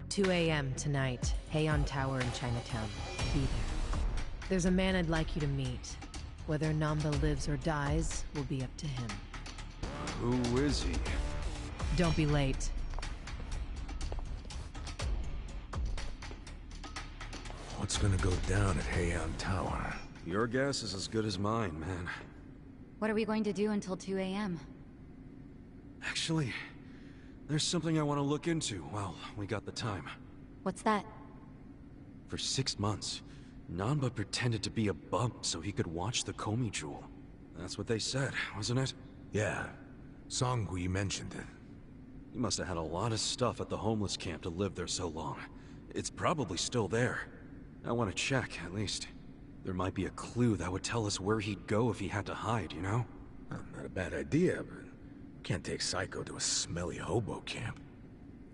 2 a.m. tonight, Heian Tower in Chinatown. Be there. There's a man I'd like you to meet. Whether Namba lives or dies will be up to him. Who is he? Don't be late. What's gonna go down at Heian Tower? Your guess is as good as mine, man. What are we going to do until 2 a.m.? Actually, there's something I want to look into while we got the time. What's that? For 6 months, Namba pretended to be a bump so he could watch the Komi Jewel. That's what they said, wasn't it? Yeah, Songhui mentioned it. He must have had a lot of stuff at the homeless camp to live there so long. It's probably still there. I want to check, at least. There might be a clue that would tell us where he'd go if he had to hide, you know? Not a bad idea, but can't take Psycho to a smelly hobo camp.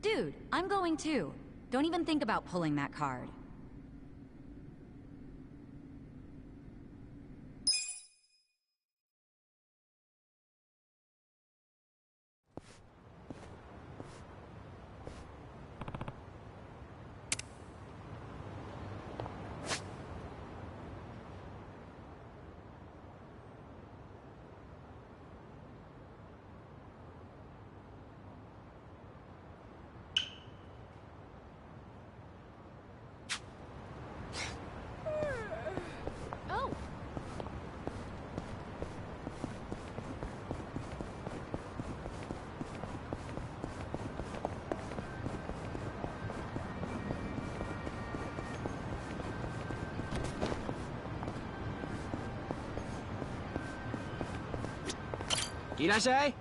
Dude, I'm going too. Don't even think about pulling that card. Oh! Irashai!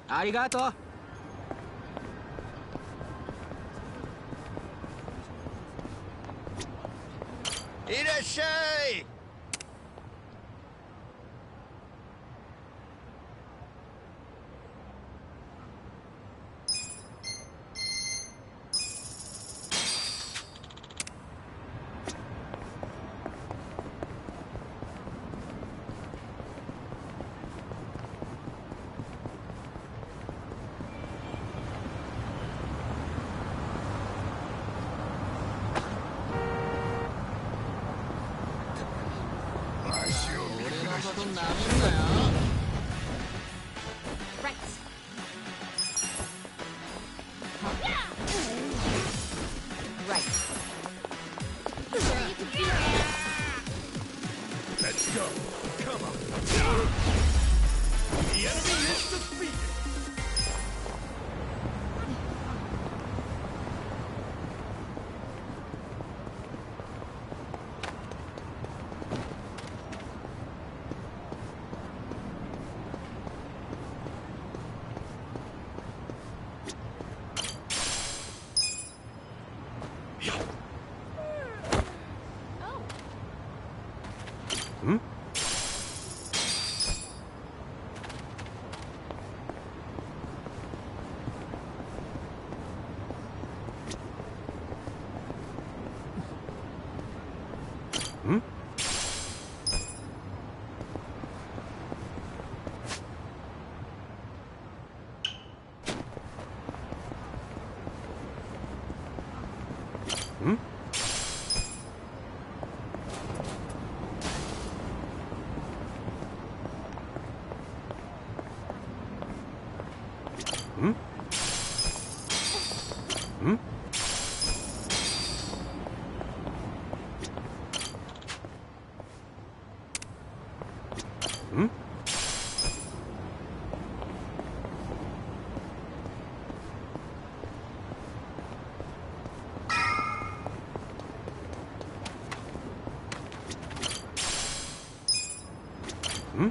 Arigato! Irashai! Right. Right. Sure you can beat me. Let's go. Come on. The enemy is defeated. Oh. Hmm? Hmm? Hmm? Hmm? Hmm? Hmm? Hmm?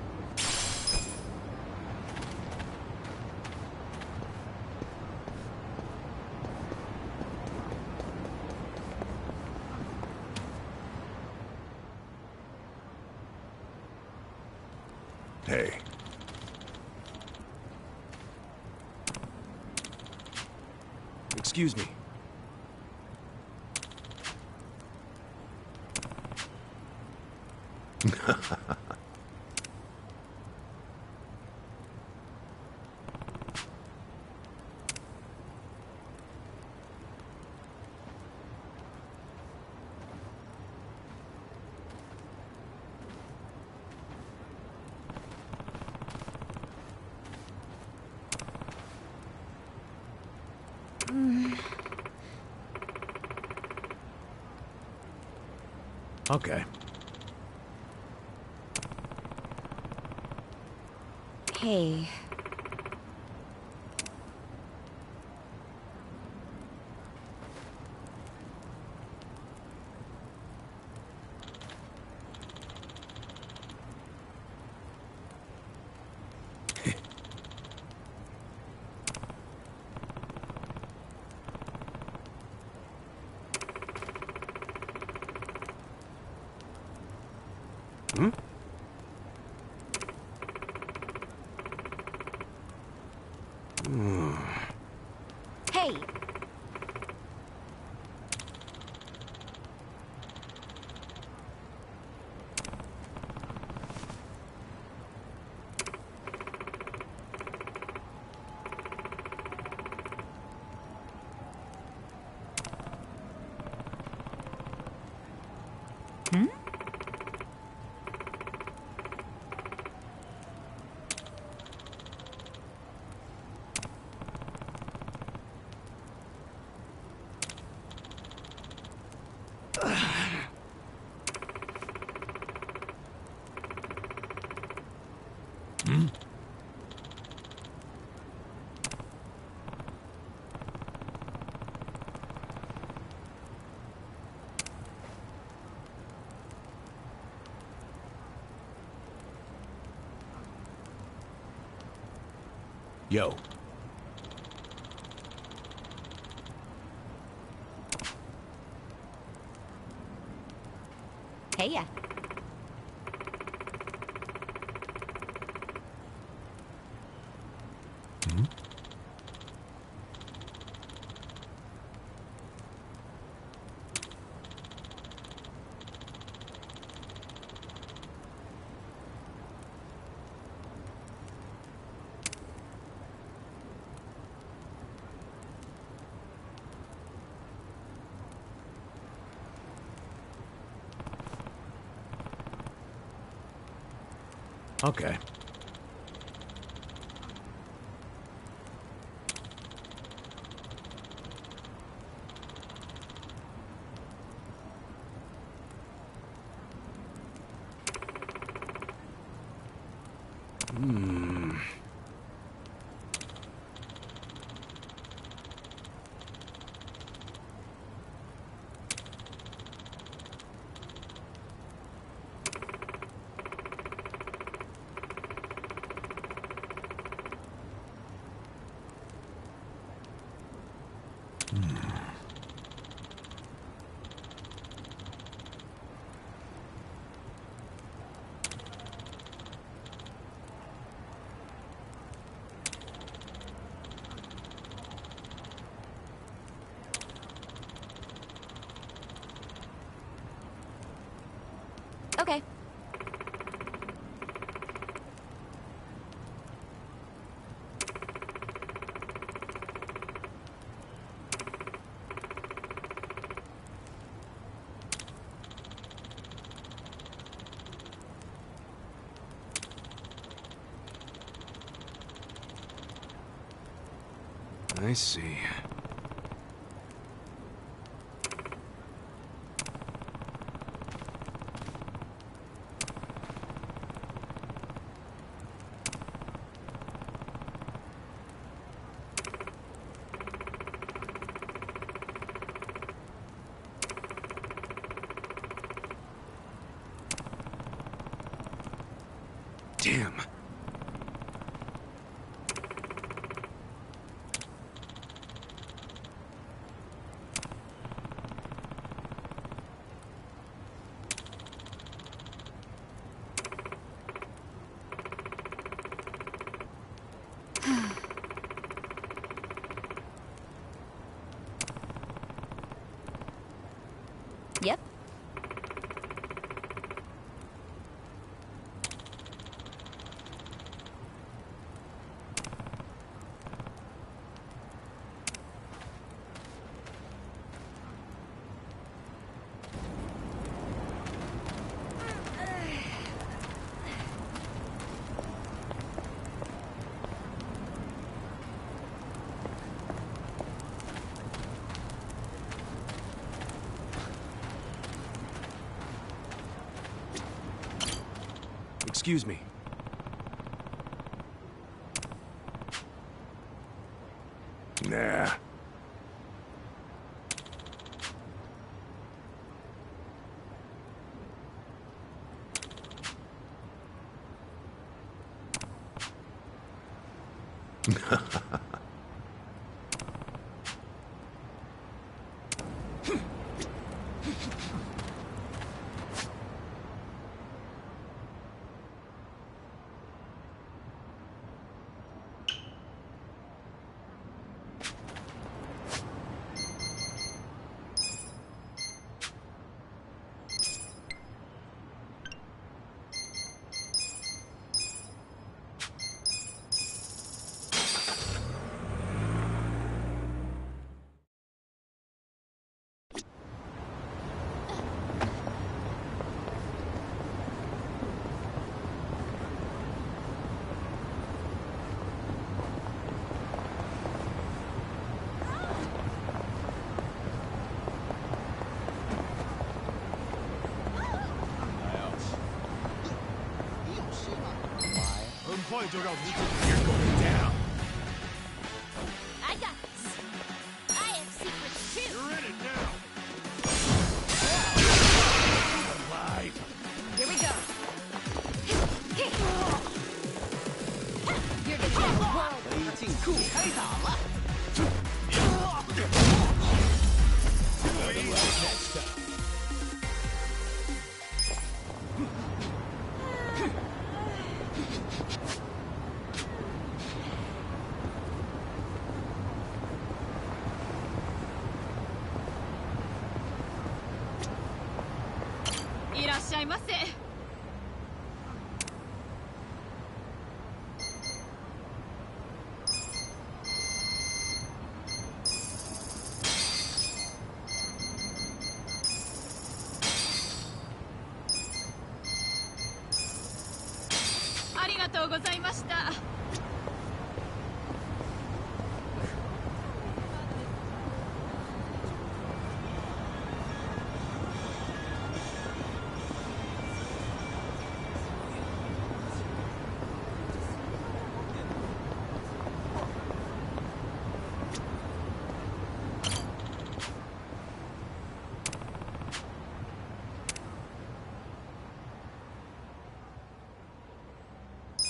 Hey. Excuse me. Okay. Hey. Hmm? Hey! Hmm? Yo. Hey ya. Hmm? Okay. Okay. I see. Damn. Yep. Excuse me. Nah. You're going down. I got this. I have secrets too. You're in it now. Alive. Here we go. You're the whole world. 北境库开打了。 Next time. いらっしゃいませ。ました。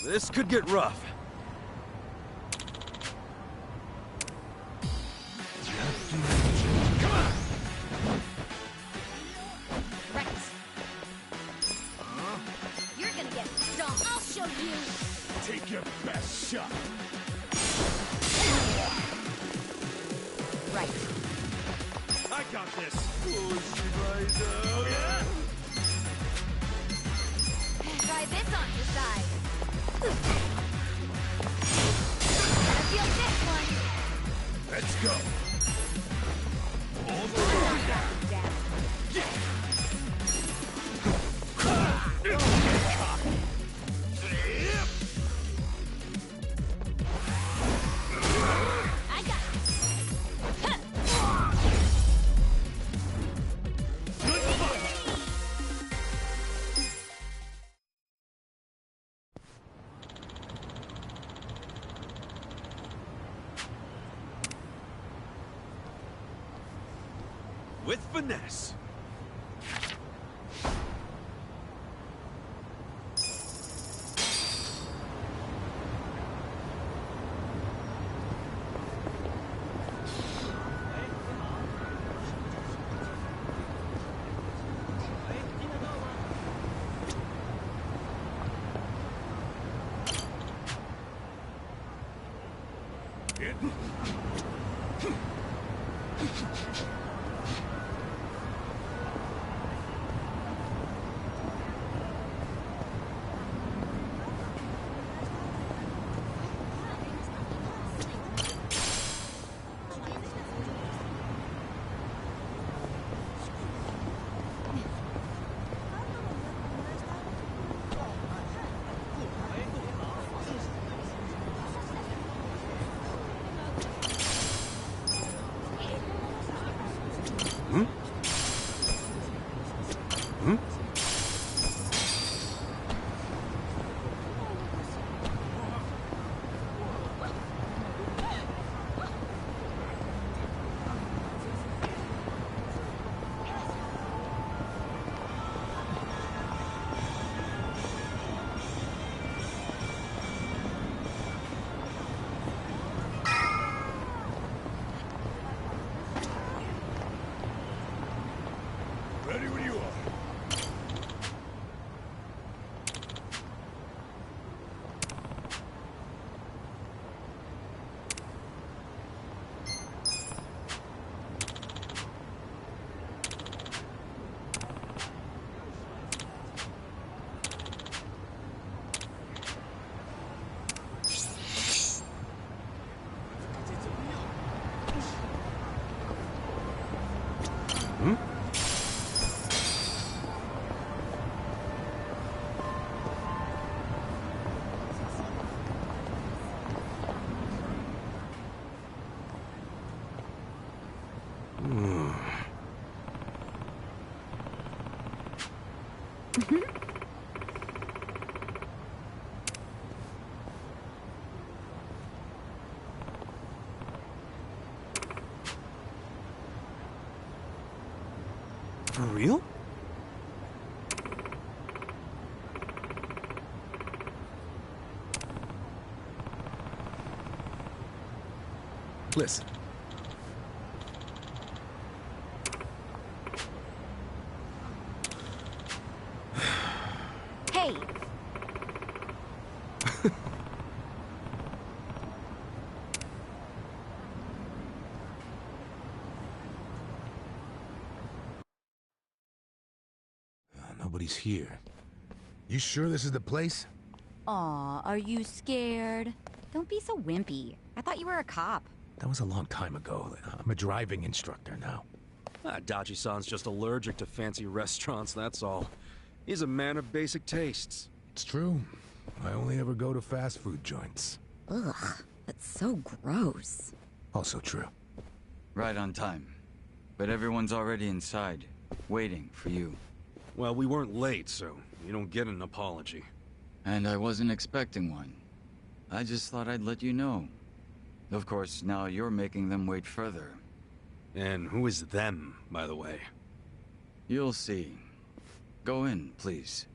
This could get rough. Come on! Right. You're gonna get dumped. I'll show you. Take your best shot. Right. I got this. Oh, yeah? Try this on your side. Gonna feel this one. Let's go. All the way down. I got this. Good luck. With finesse. Ready when you are. For real? Listen. Hey. Nobody's here. You sure this is the place? Aw, are you scared? Don't be so wimpy. I thought you were a cop. That was a long time ago. I'm a driving instructor now. Dachi-san's just allergic to fancy restaurants, that's all. He's a man of basic tastes. It's true. I only ever go to fast food joints. Ugh, that's so gross. Also true. Right on time. But everyone's already inside, waiting for you. Well, we weren't late, so you don't get an apology. And I wasn't expecting one. I just thought I'd let you know. Of course, now you're making them wait further. And who is them, by the way? You'll see. Go in, please.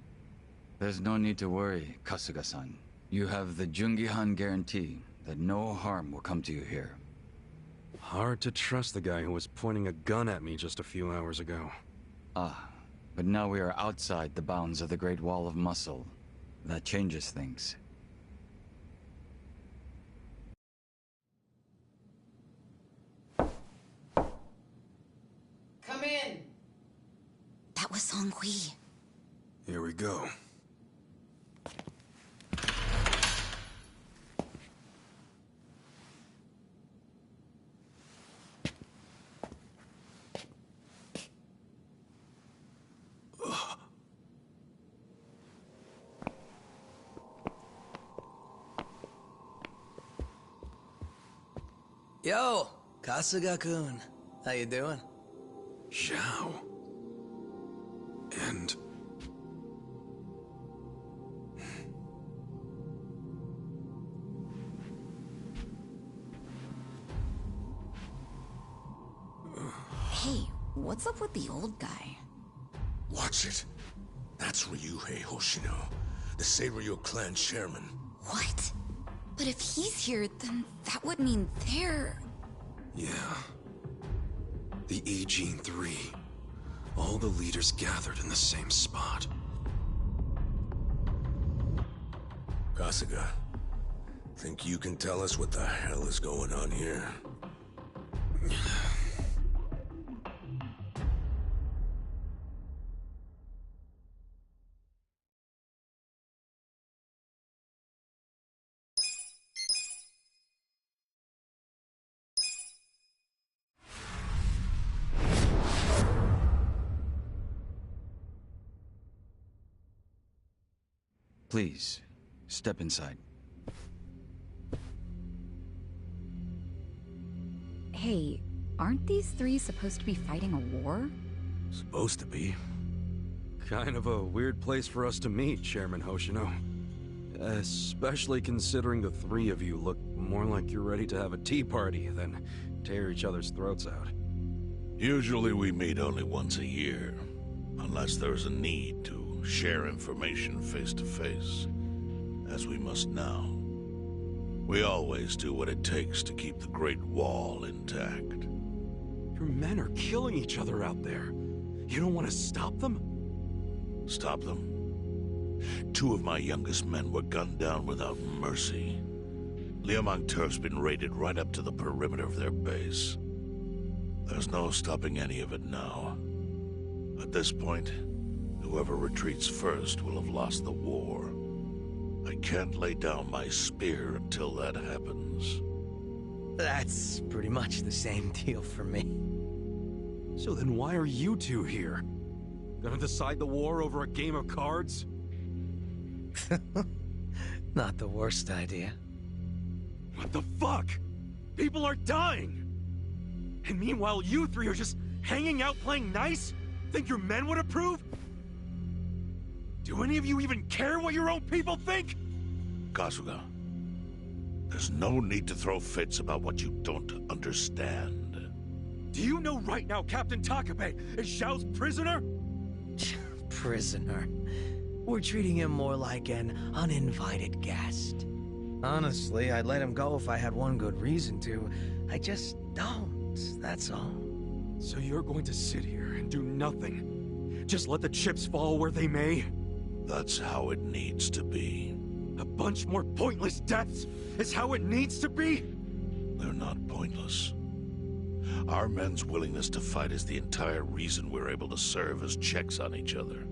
There's no need to worry, Kasuga-san. You have the Jungihan guarantee that no harm will come to you here. Hard to trust the guy who was pointing a gun at me just a few hours ago. Ah, but now we are outside the bounds of the Great Wall of Muscle. That changes things. Come in! That was Song-Hui. Here we go. Yo, Kasuga-kun. How you doing? Zhao. And... Hey, what's up with the old guy? Watch it. That's Ryuhei Hoshino, the Seiryu clan chairman. What? But if he's here, then that would mean they're... yeah. The Agene 3. All the leaders gathered in the same spot. Kasuga, think you can tell us what the hell is going on here? Please, step inside. Hey, aren't these three supposed to be fighting a war? Supposed to be. Kind of a weird place for us to meet, Chairman Hoshino. Especially considering the three of you look more like you're ready to have a tea party than tear each other's throats out. Usually we meet only once a year, unless there's a need to share information face to face, as we must now. We always do what it takes to keep the Great Wall intact. Your men are killing each other out there. You don't want to stop them? Stop them? 2 of my youngest men were gunned down without mercy. Liamang Turf's been raided right up to the perimeter of their base. There's no stopping any of it now. At this point, whoever retreats first will have lost the war. I can't lay down my spear until that happens. That's pretty much the same deal for me. So then why are you two here? Gonna decide the war over a game of cards? Not the worst idea. What the fuck? People are dying! And meanwhile you three are just hanging out playing nice? Think your men would approve? Do any of you even care what your own people think? Kasuga, there's no need to throw fits about what you don't understand. Do you know right now Captain Takabe is Zhao's prisoner? Prisoner. We're treating him more like an uninvited guest. Honestly, I'd let him go if I had one good reason to. I just don't, that's all. So you're going to sit here and do nothing? Just let the chips fall where they may? That's how it needs to be. A bunch more pointless deaths is how it needs to be? They're not pointless. Our men's willingness to fight is the entire reason we're able to serve as checks on each other.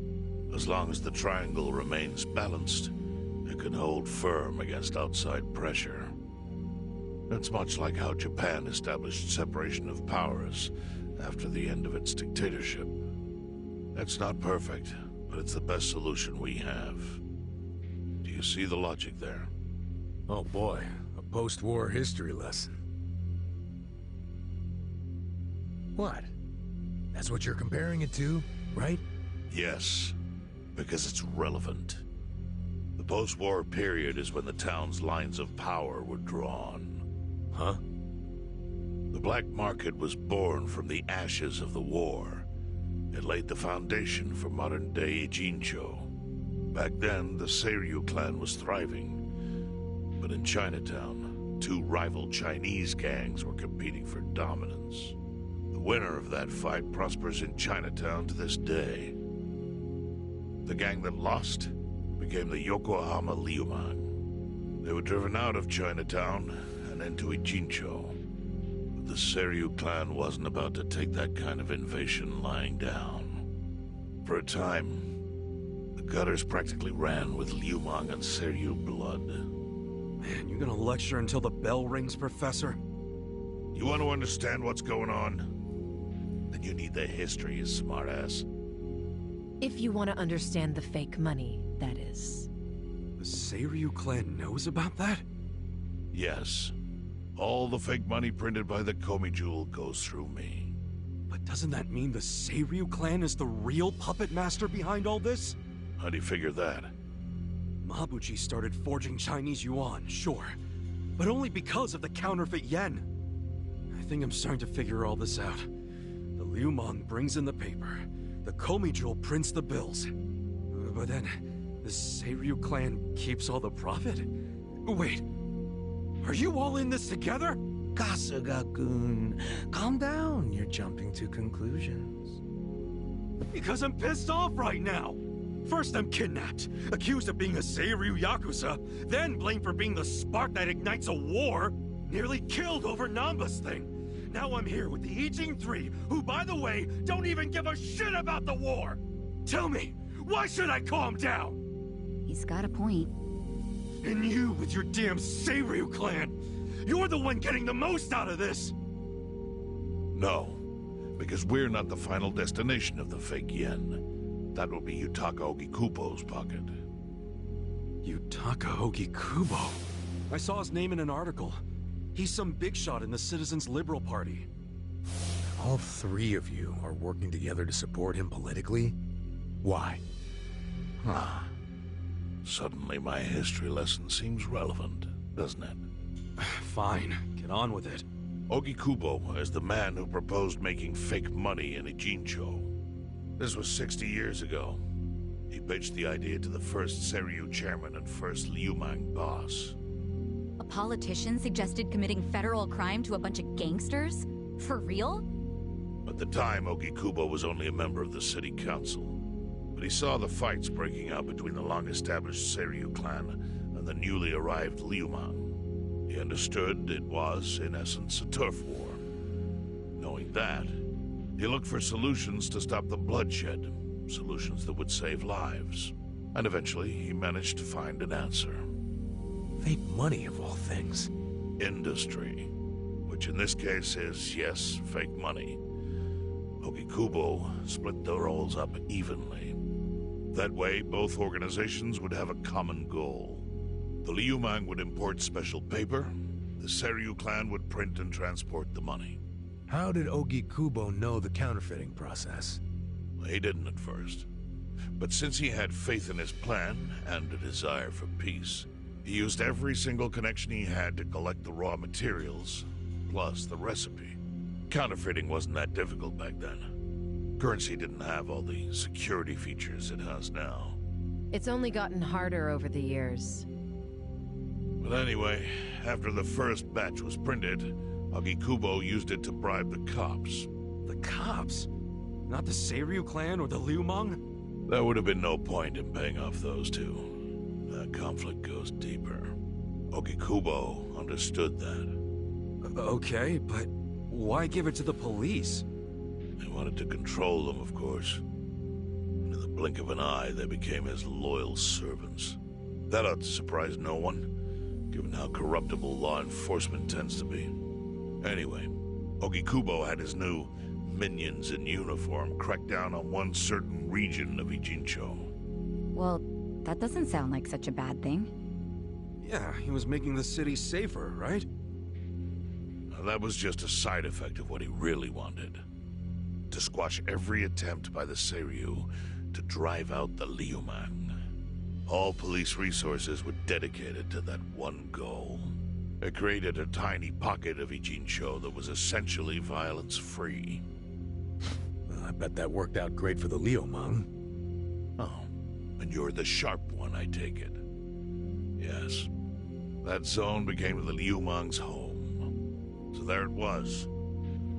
As long as the triangle remains balanced, it can hold firm against outside pressure. It's much like how Japan established separation of powers after the end of its dictatorship. It's not perfect, but it's the best solution we have. Do you You see the logic there? Oh boy, a post-war history lesson. What? That's what you're comparing it to, right? Yes, because it's relevant. The post-war period is when the town's lines of power were drawn. Huh? The black market was born from the ashes of the war. It laid the foundation for modern-day Ijincho. Back then, the Seiryu clan was thriving. But in Chinatown, two rival Chinese gangs were competing for dominance. The winner of that fight prospers in Chinatown to this day. The gang that lost became the Yokohama Liumang. They were driven out of Chinatown and into Ijincho. But the Seiryu clan wasn't about to take that kind of invasion lying down. For a time, the gutters practically ran with Liumang and Seiryu blood. Man, you gonna lecture until the bell rings, Professor? You want to understand what's going on? Then you need the history, you smartass. If you want to understand the fake money, that is. The Seiryu clan knows about that? Yes. All the fake money printed by the Komi Jewel goes through me. But doesn't that mean the Seiryu clan is the real puppet master behind all this? How do you figure that? Mabuchi started forging Chinese yuan, sure. But only because of the counterfeit yen. I think I'm starting to figure all this out. The Liumang brings in the paper. The Komi Jewel prints the bills. But then, the Seiryu clan keeps all the profit? Wait, are you all in this together? Kasuga-kun, calm down. You're jumping to conclusions. Because I'm pissed off right now. First I'm kidnapped, accused of being a Seiryu Yakuza, then blamed for being the spark that ignites a war, nearly killed over Namba's thing. Now I'm here with the Ijin 3, who, by the way, don't even give a shit about the war! Tell me, why should I calm down? He's got a point. And you with your damn Seiryu clan! You're the one getting the most out of this! No, because we're not the final destination of the fake yen. That will be Yutaka Ogikubo's pocket. Yutaka Ogikubo? I saw his name in an article. He's some big shot in the Citizens Liberal Party. All three of you are working together to support him politically? Why? Huh. Suddenly my history lesson seems relevant, doesn't it? Fine, get on with it. Ogikubo is the man who proposed making fake money in Ijincho. This was 60 years ago. He pitched the idea to the first Seiryu chairman and first Liumang boss. A politician suggested committing federal crime to a bunch of gangsters? For real? At the time, Ogikubo was only a member of the city council. But he saw the fights breaking out between the long-established Seiryu clan and the newly arrived Liumang. He understood it was, in essence, a turf war. Knowing that, he looked for solutions to stop the bloodshed, solutions that would save lives. And eventually, he managed to find an answer. Fake money, of all things. Industry. Which in this case is, yes, fake money. Ogikubo split the roles up evenly. That way, both organizations would have a common goal. The Liumang would import special paper, the Seiryu clan would print and transport the money. How did Ogikubo know the counterfeiting process? He didn't at first. But since he had faith in his plan and a desire for peace, he used every single connection he had to collect the raw materials, plus the recipe. Counterfeiting wasn't that difficult back then. Currency didn't have all the security features it has now. It's only gotten harder over the years. But anyway, after the first batch was printed, Ogikubo used it to bribe the cops. The cops? Not the Seiryu clan or the Liumang? There would have been no point in paying off those two. That conflict goes deeper. Ogikubo understood that. Okay, but why give it to the police? He wanted to control them, of course. In the blink of an eye, they became his loyal servants. That ought to surprise no one, given how corruptible law enforcement tends to be. Anyway, Ogikubo had his new minions in uniform crack down on one certain region of Ijincho. Well, That doesn't sound like such a bad thing. Yeah, he was making the city safer, right? Now, that was just a side effect of what he really wanted. To squash every attempt by the Seiryu to drive out the Liumang. All police resources were dedicated to that one goal. It created a tiny pocket of Ijincho that was essentially violence-free. Well, I bet that worked out great for the Liumang. Oh, and you're the sharp one, I take it. Yes. That zone became the Liumang's home. So there it was.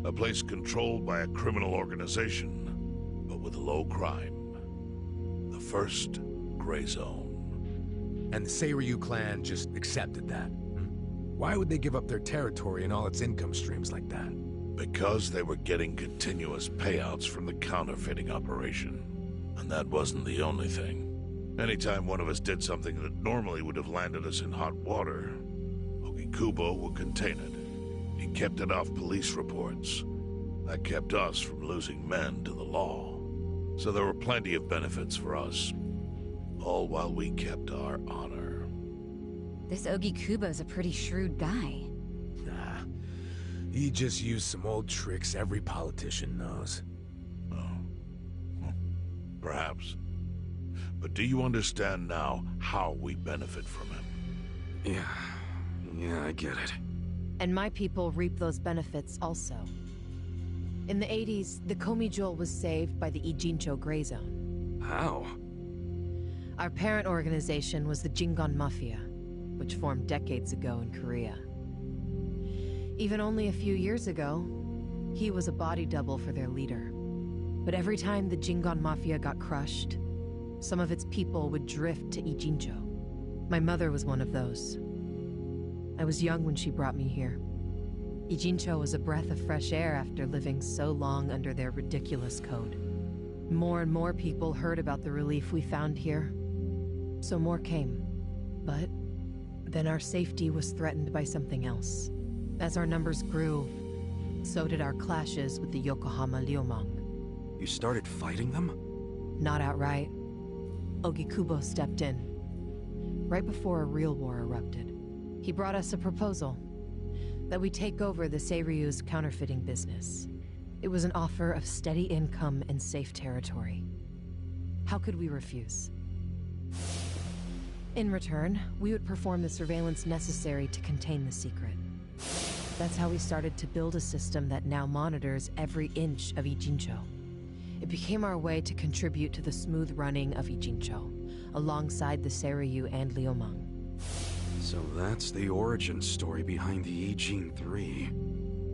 A place controlled by a criminal organization, but with low crime. The first gray zone. And the Seiryu clan just accepted that. Why would they give up their territory and all its income streams like that? Because they were getting continuous payouts from the counterfeiting operation. And that wasn't the only thing. Anytime one of us did something that normally would have landed us in hot water, Ogikubo would contain it. He kept it off police reports. That kept us from losing men to the law. So there were plenty of benefits for us. All while we kept our honor. This Ogikubo's a pretty shrewd guy. Nah. He just used some old tricks every politician knows. Oh. Perhaps. But do you understand now how we benefit from him? Yeah, I get it. And my people reap those benefits also. In the 80s, the Komijul was saved by the Ijincho Gray Zone. How? Our parent organization was the Jingon Mafia, which formed decades ago in Korea. Even only a few years ago, he was a body double for their leader. But every time the Jingon Mafia got crushed, some of its people would drift to Ijincho. My mother was one of those. I was young when she brought me here. Ijincho was a breath of fresh air after living so long under their ridiculous code. More and more people heard about the relief we found here, so more came. But then our safety was threatened by something else. As our numbers grew, so did our clashes with the Yokohama Liumang. You started fighting them? Not outright. Ogikubo stepped in, right before a real war erupted. He brought us a proposal, that we take over the Seiryu's counterfeiting business. It was an offer of steady income and safe territory. How could we refuse? In return, we would perform the surveillance necessary to contain the secret. That's how we started to build a system that now monitors every inch of Ijincho. It became our way to contribute to the smooth running of Ijincho, alongside the Seiryu and Liumang. So that's the origin story behind the Ijin 3.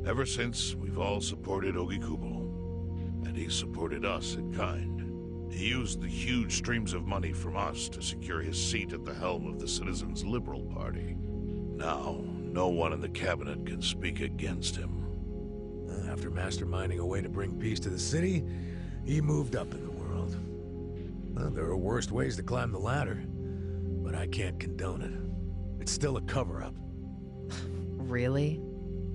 Ever since, we've all supported Ogikubo, and he supported us in kind. He used the huge streams of money from us to secure his seat at the helm of the Citizens' Liberal Party. Now, no one in the cabinet can speak against him. After masterminding a way to bring peace to the city, he moved up in the world. Well, there are worse ways to climb the ladder, but I can't condone it. It's still a cover-up. Really?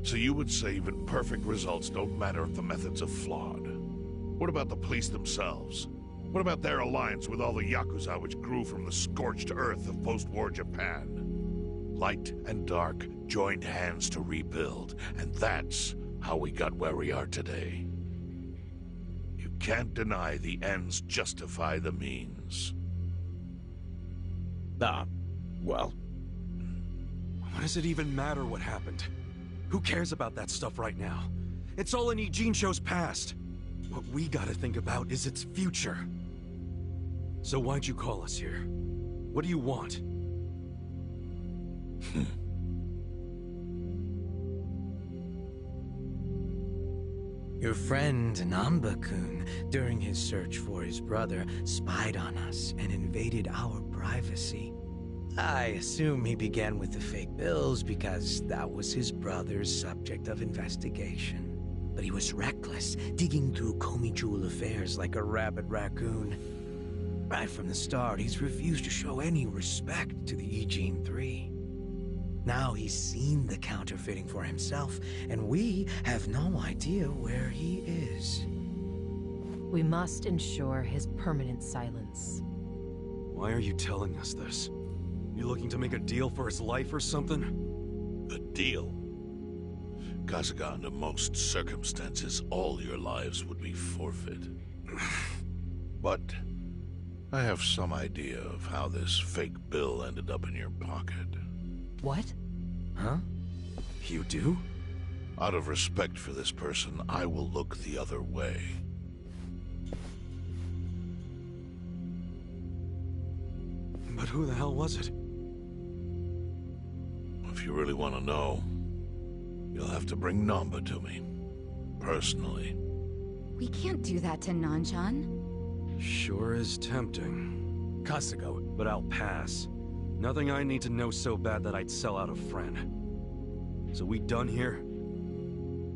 So you would say even perfect results don't matter if the methods are flawed? What about the police themselves? What about their alliance with all the Yakuza which grew from the scorched earth of post-war Japan? Light and dark joined hands to rebuild, and that's how we got where we are today. You can't deny the ends justify the means. Well... What does it even matter what happened? Who cares about that stuff right now? It's all in Ijincho's past. What we gotta think about is its future. So why'd you call us here? What do you want? Your friend Namba-kun, during his search for his brother, spied on us and invaded our privacy. I assume he began with the fake bills because that was his brother's subject of investigation. But he was reckless, digging through Komijul affairs like a rabid raccoon. Right from the start, he's refused to show any respect to the Ijin 3. Now he's seen the counterfeiting for himself, and we have no idea where he is. We must ensure his permanent silence. Why are you telling us this? You looking to make a deal for his life or something? A deal? Kasuga, under most circumstances, all your lives would be forfeit. But I have some idea of how this fake bill ended up in your pocket. What? Huh? You do? Out of respect for this person, I will look the other way. But who the hell was it? If you really want to know, you'll have to bring Namba to me. Personally. We can't do that to Nanshan. Sure is tempting. Kasuga, But I'll pass. Nothing I need to know so bad that I'd sell out a friend. So we done here?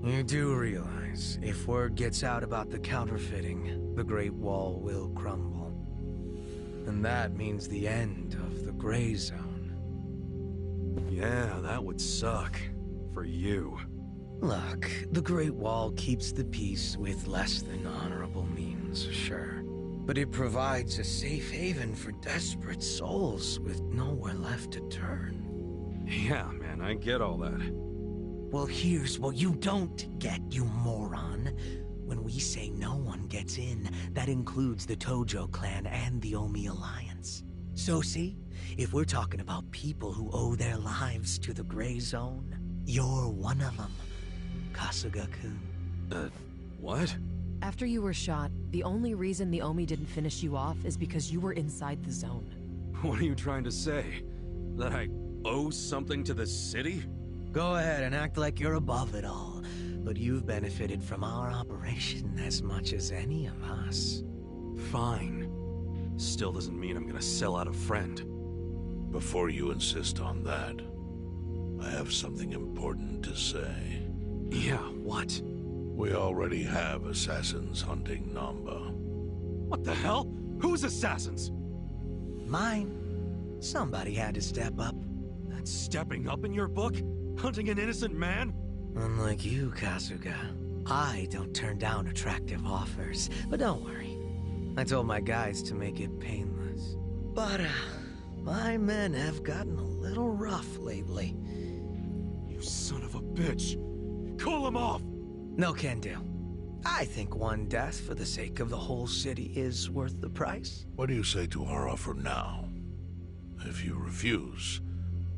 You do realize, if word gets out about the counterfeiting, the Great Wall will crumble. And that means the end of the Gray Zone. Yeah, that would suck. For you. Look, the Great Wall keeps the peace with less than honorable means, sure. But it provides a safe haven for desperate souls with nowhere left to turn. Yeah, man, I get all that. Well, here's what you don't get, you moron. When we say no one gets in, that includes the Tojo clan and the Omi Alliance. So see, if we're talking about people who owe their lives to the Gray Zone, you're one of them, Kasuga-kun. What? After you were shot, the only reason the Omi didn't finish you off is because you were inside the zone. What are you trying to say? That I owe something to the city? Go ahead and act like you're above it all, but you've benefited from our operation as much as any of us. Fine. Still doesn't mean I'm gonna sell out a friend. Before you insist on that, I have something important to say. Yeah, what? We already have assassins hunting Namba. What the hell? Who's assassins? Mine. Somebody had to step up. That's stepping up in your book? Hunting an innocent man? Unlike you, Kasuga, I don't turn down attractive offers. But don't worry. I told my guys to make it painless. But, my men have gotten a little rough lately. You son of a bitch! Call him off! No can do. I think one death for the sake of the whole city is worth the price. What do you say to our offer now? If you refuse,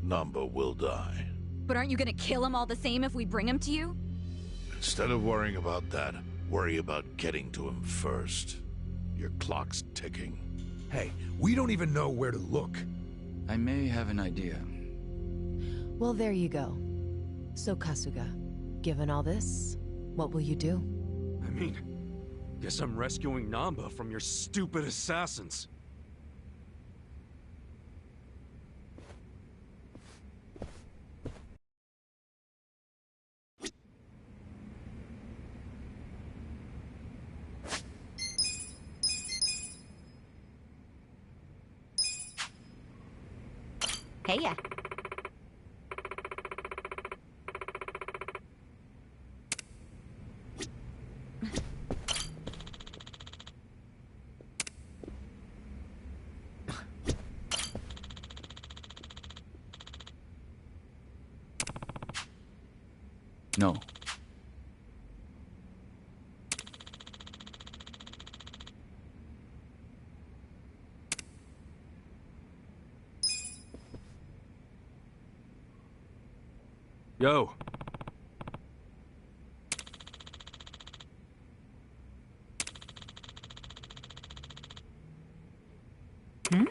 Namba will die. But aren't you gonna kill him all the same if we bring him to you? Instead of worrying about that, worry about getting to him first. Your clock's ticking. hey, we don't even know where to look. I may have an idea. Well, there you go. So, Kasuga, given all this, what will you do? I mean, guess I'm rescuing Namba from your stupid assassins. Hey ya. No. Yo. Hmm?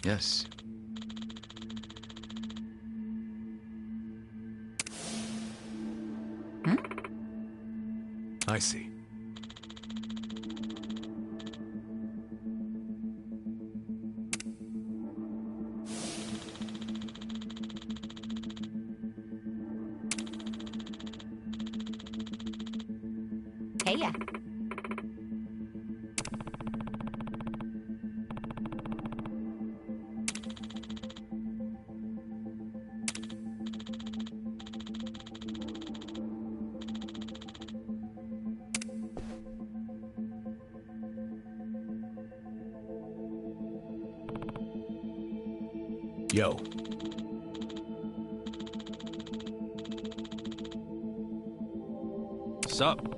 Yes. I see. Hey ya. Yo. Sup?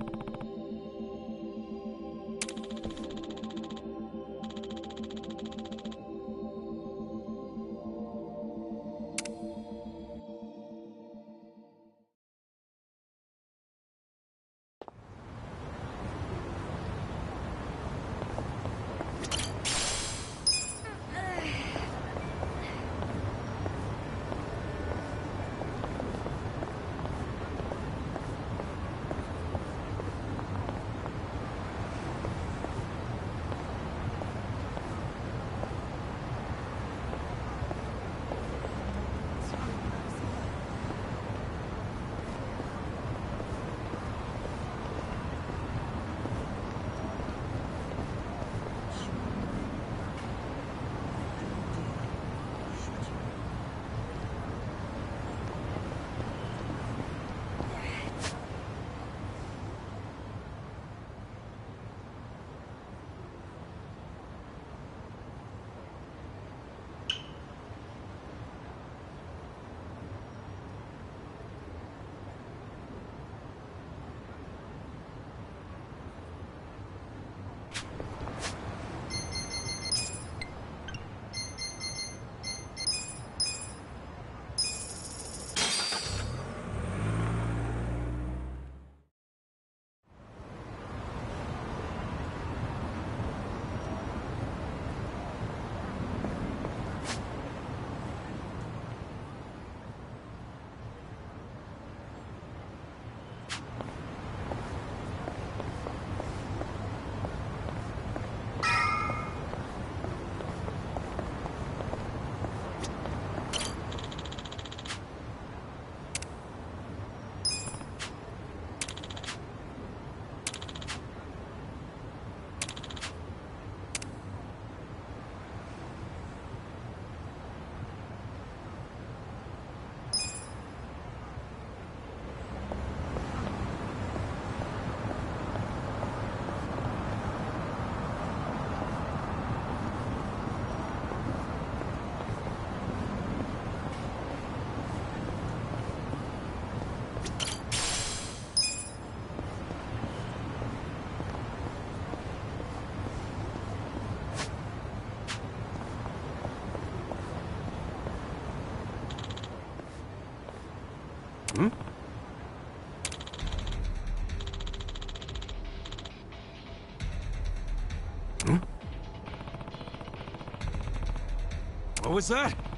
What was that?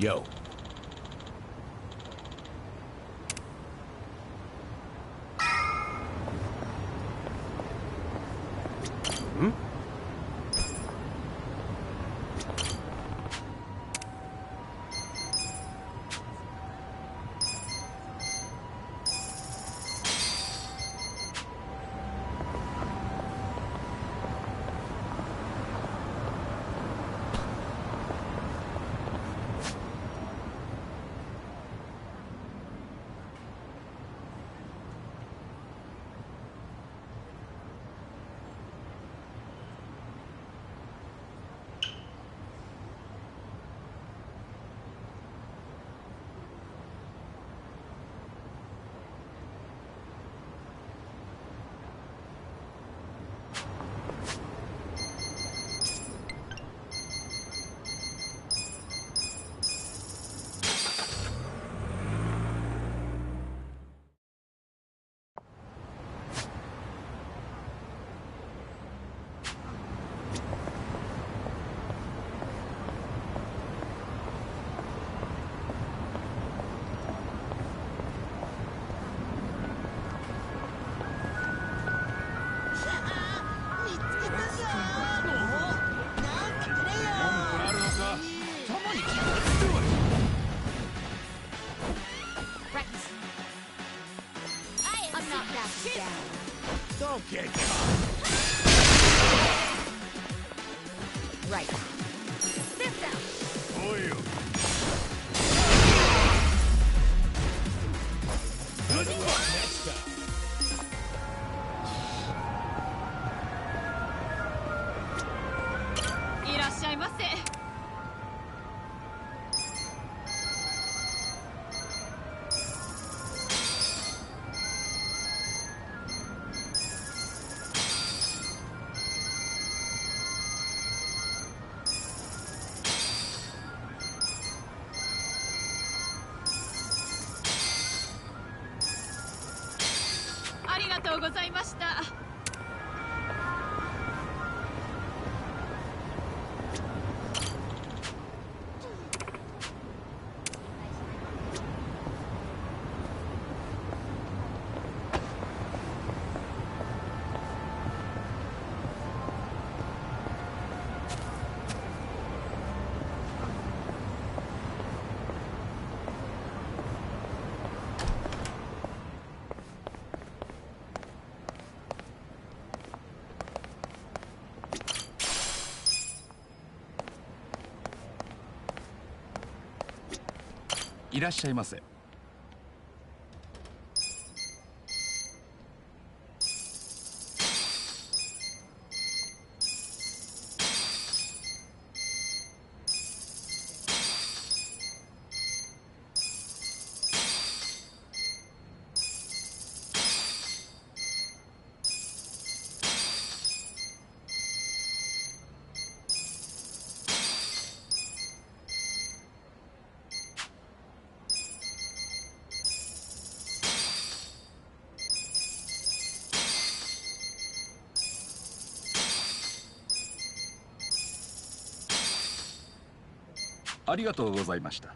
Yo. Get caught. Right. This out. For you. Good luck next time. いらっしゃいませ。ありがとうございました。いらっしゃいませ。ありがとうございました。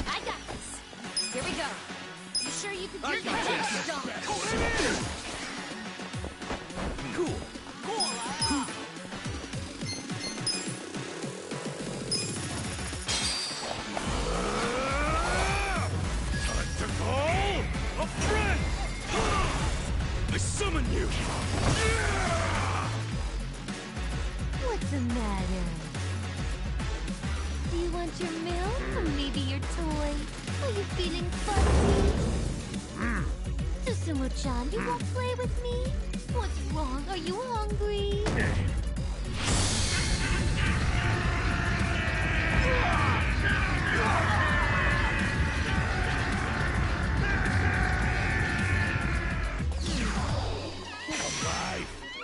I got this. Here we go. You sure you can do this? Cool. Time to call a friend! I summon you! What's the matter? Do you want your milk or maybe your toy? Are you feeling fuzzy? Susumu-chan, you won't play with me? What's wrong? Are you hungry?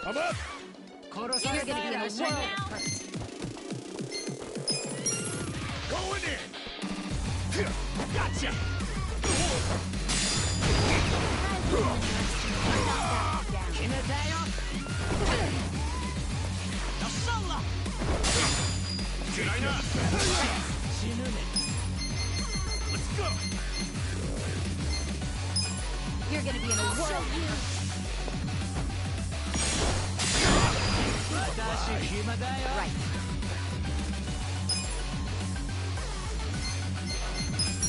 I'm up! You're gonna be in a world of hurt. Going in! Gotcha! Let's go! You're gonna be in a world of hurt. Right.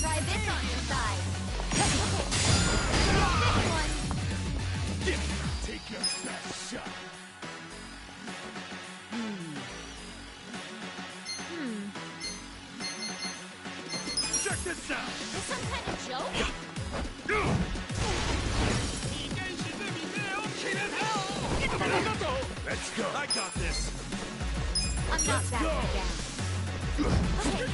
Try this on your side. This one. Take your best shot. Check this out! Is some kind of joke? Let's go! I got this! I'm not backing down. Okay.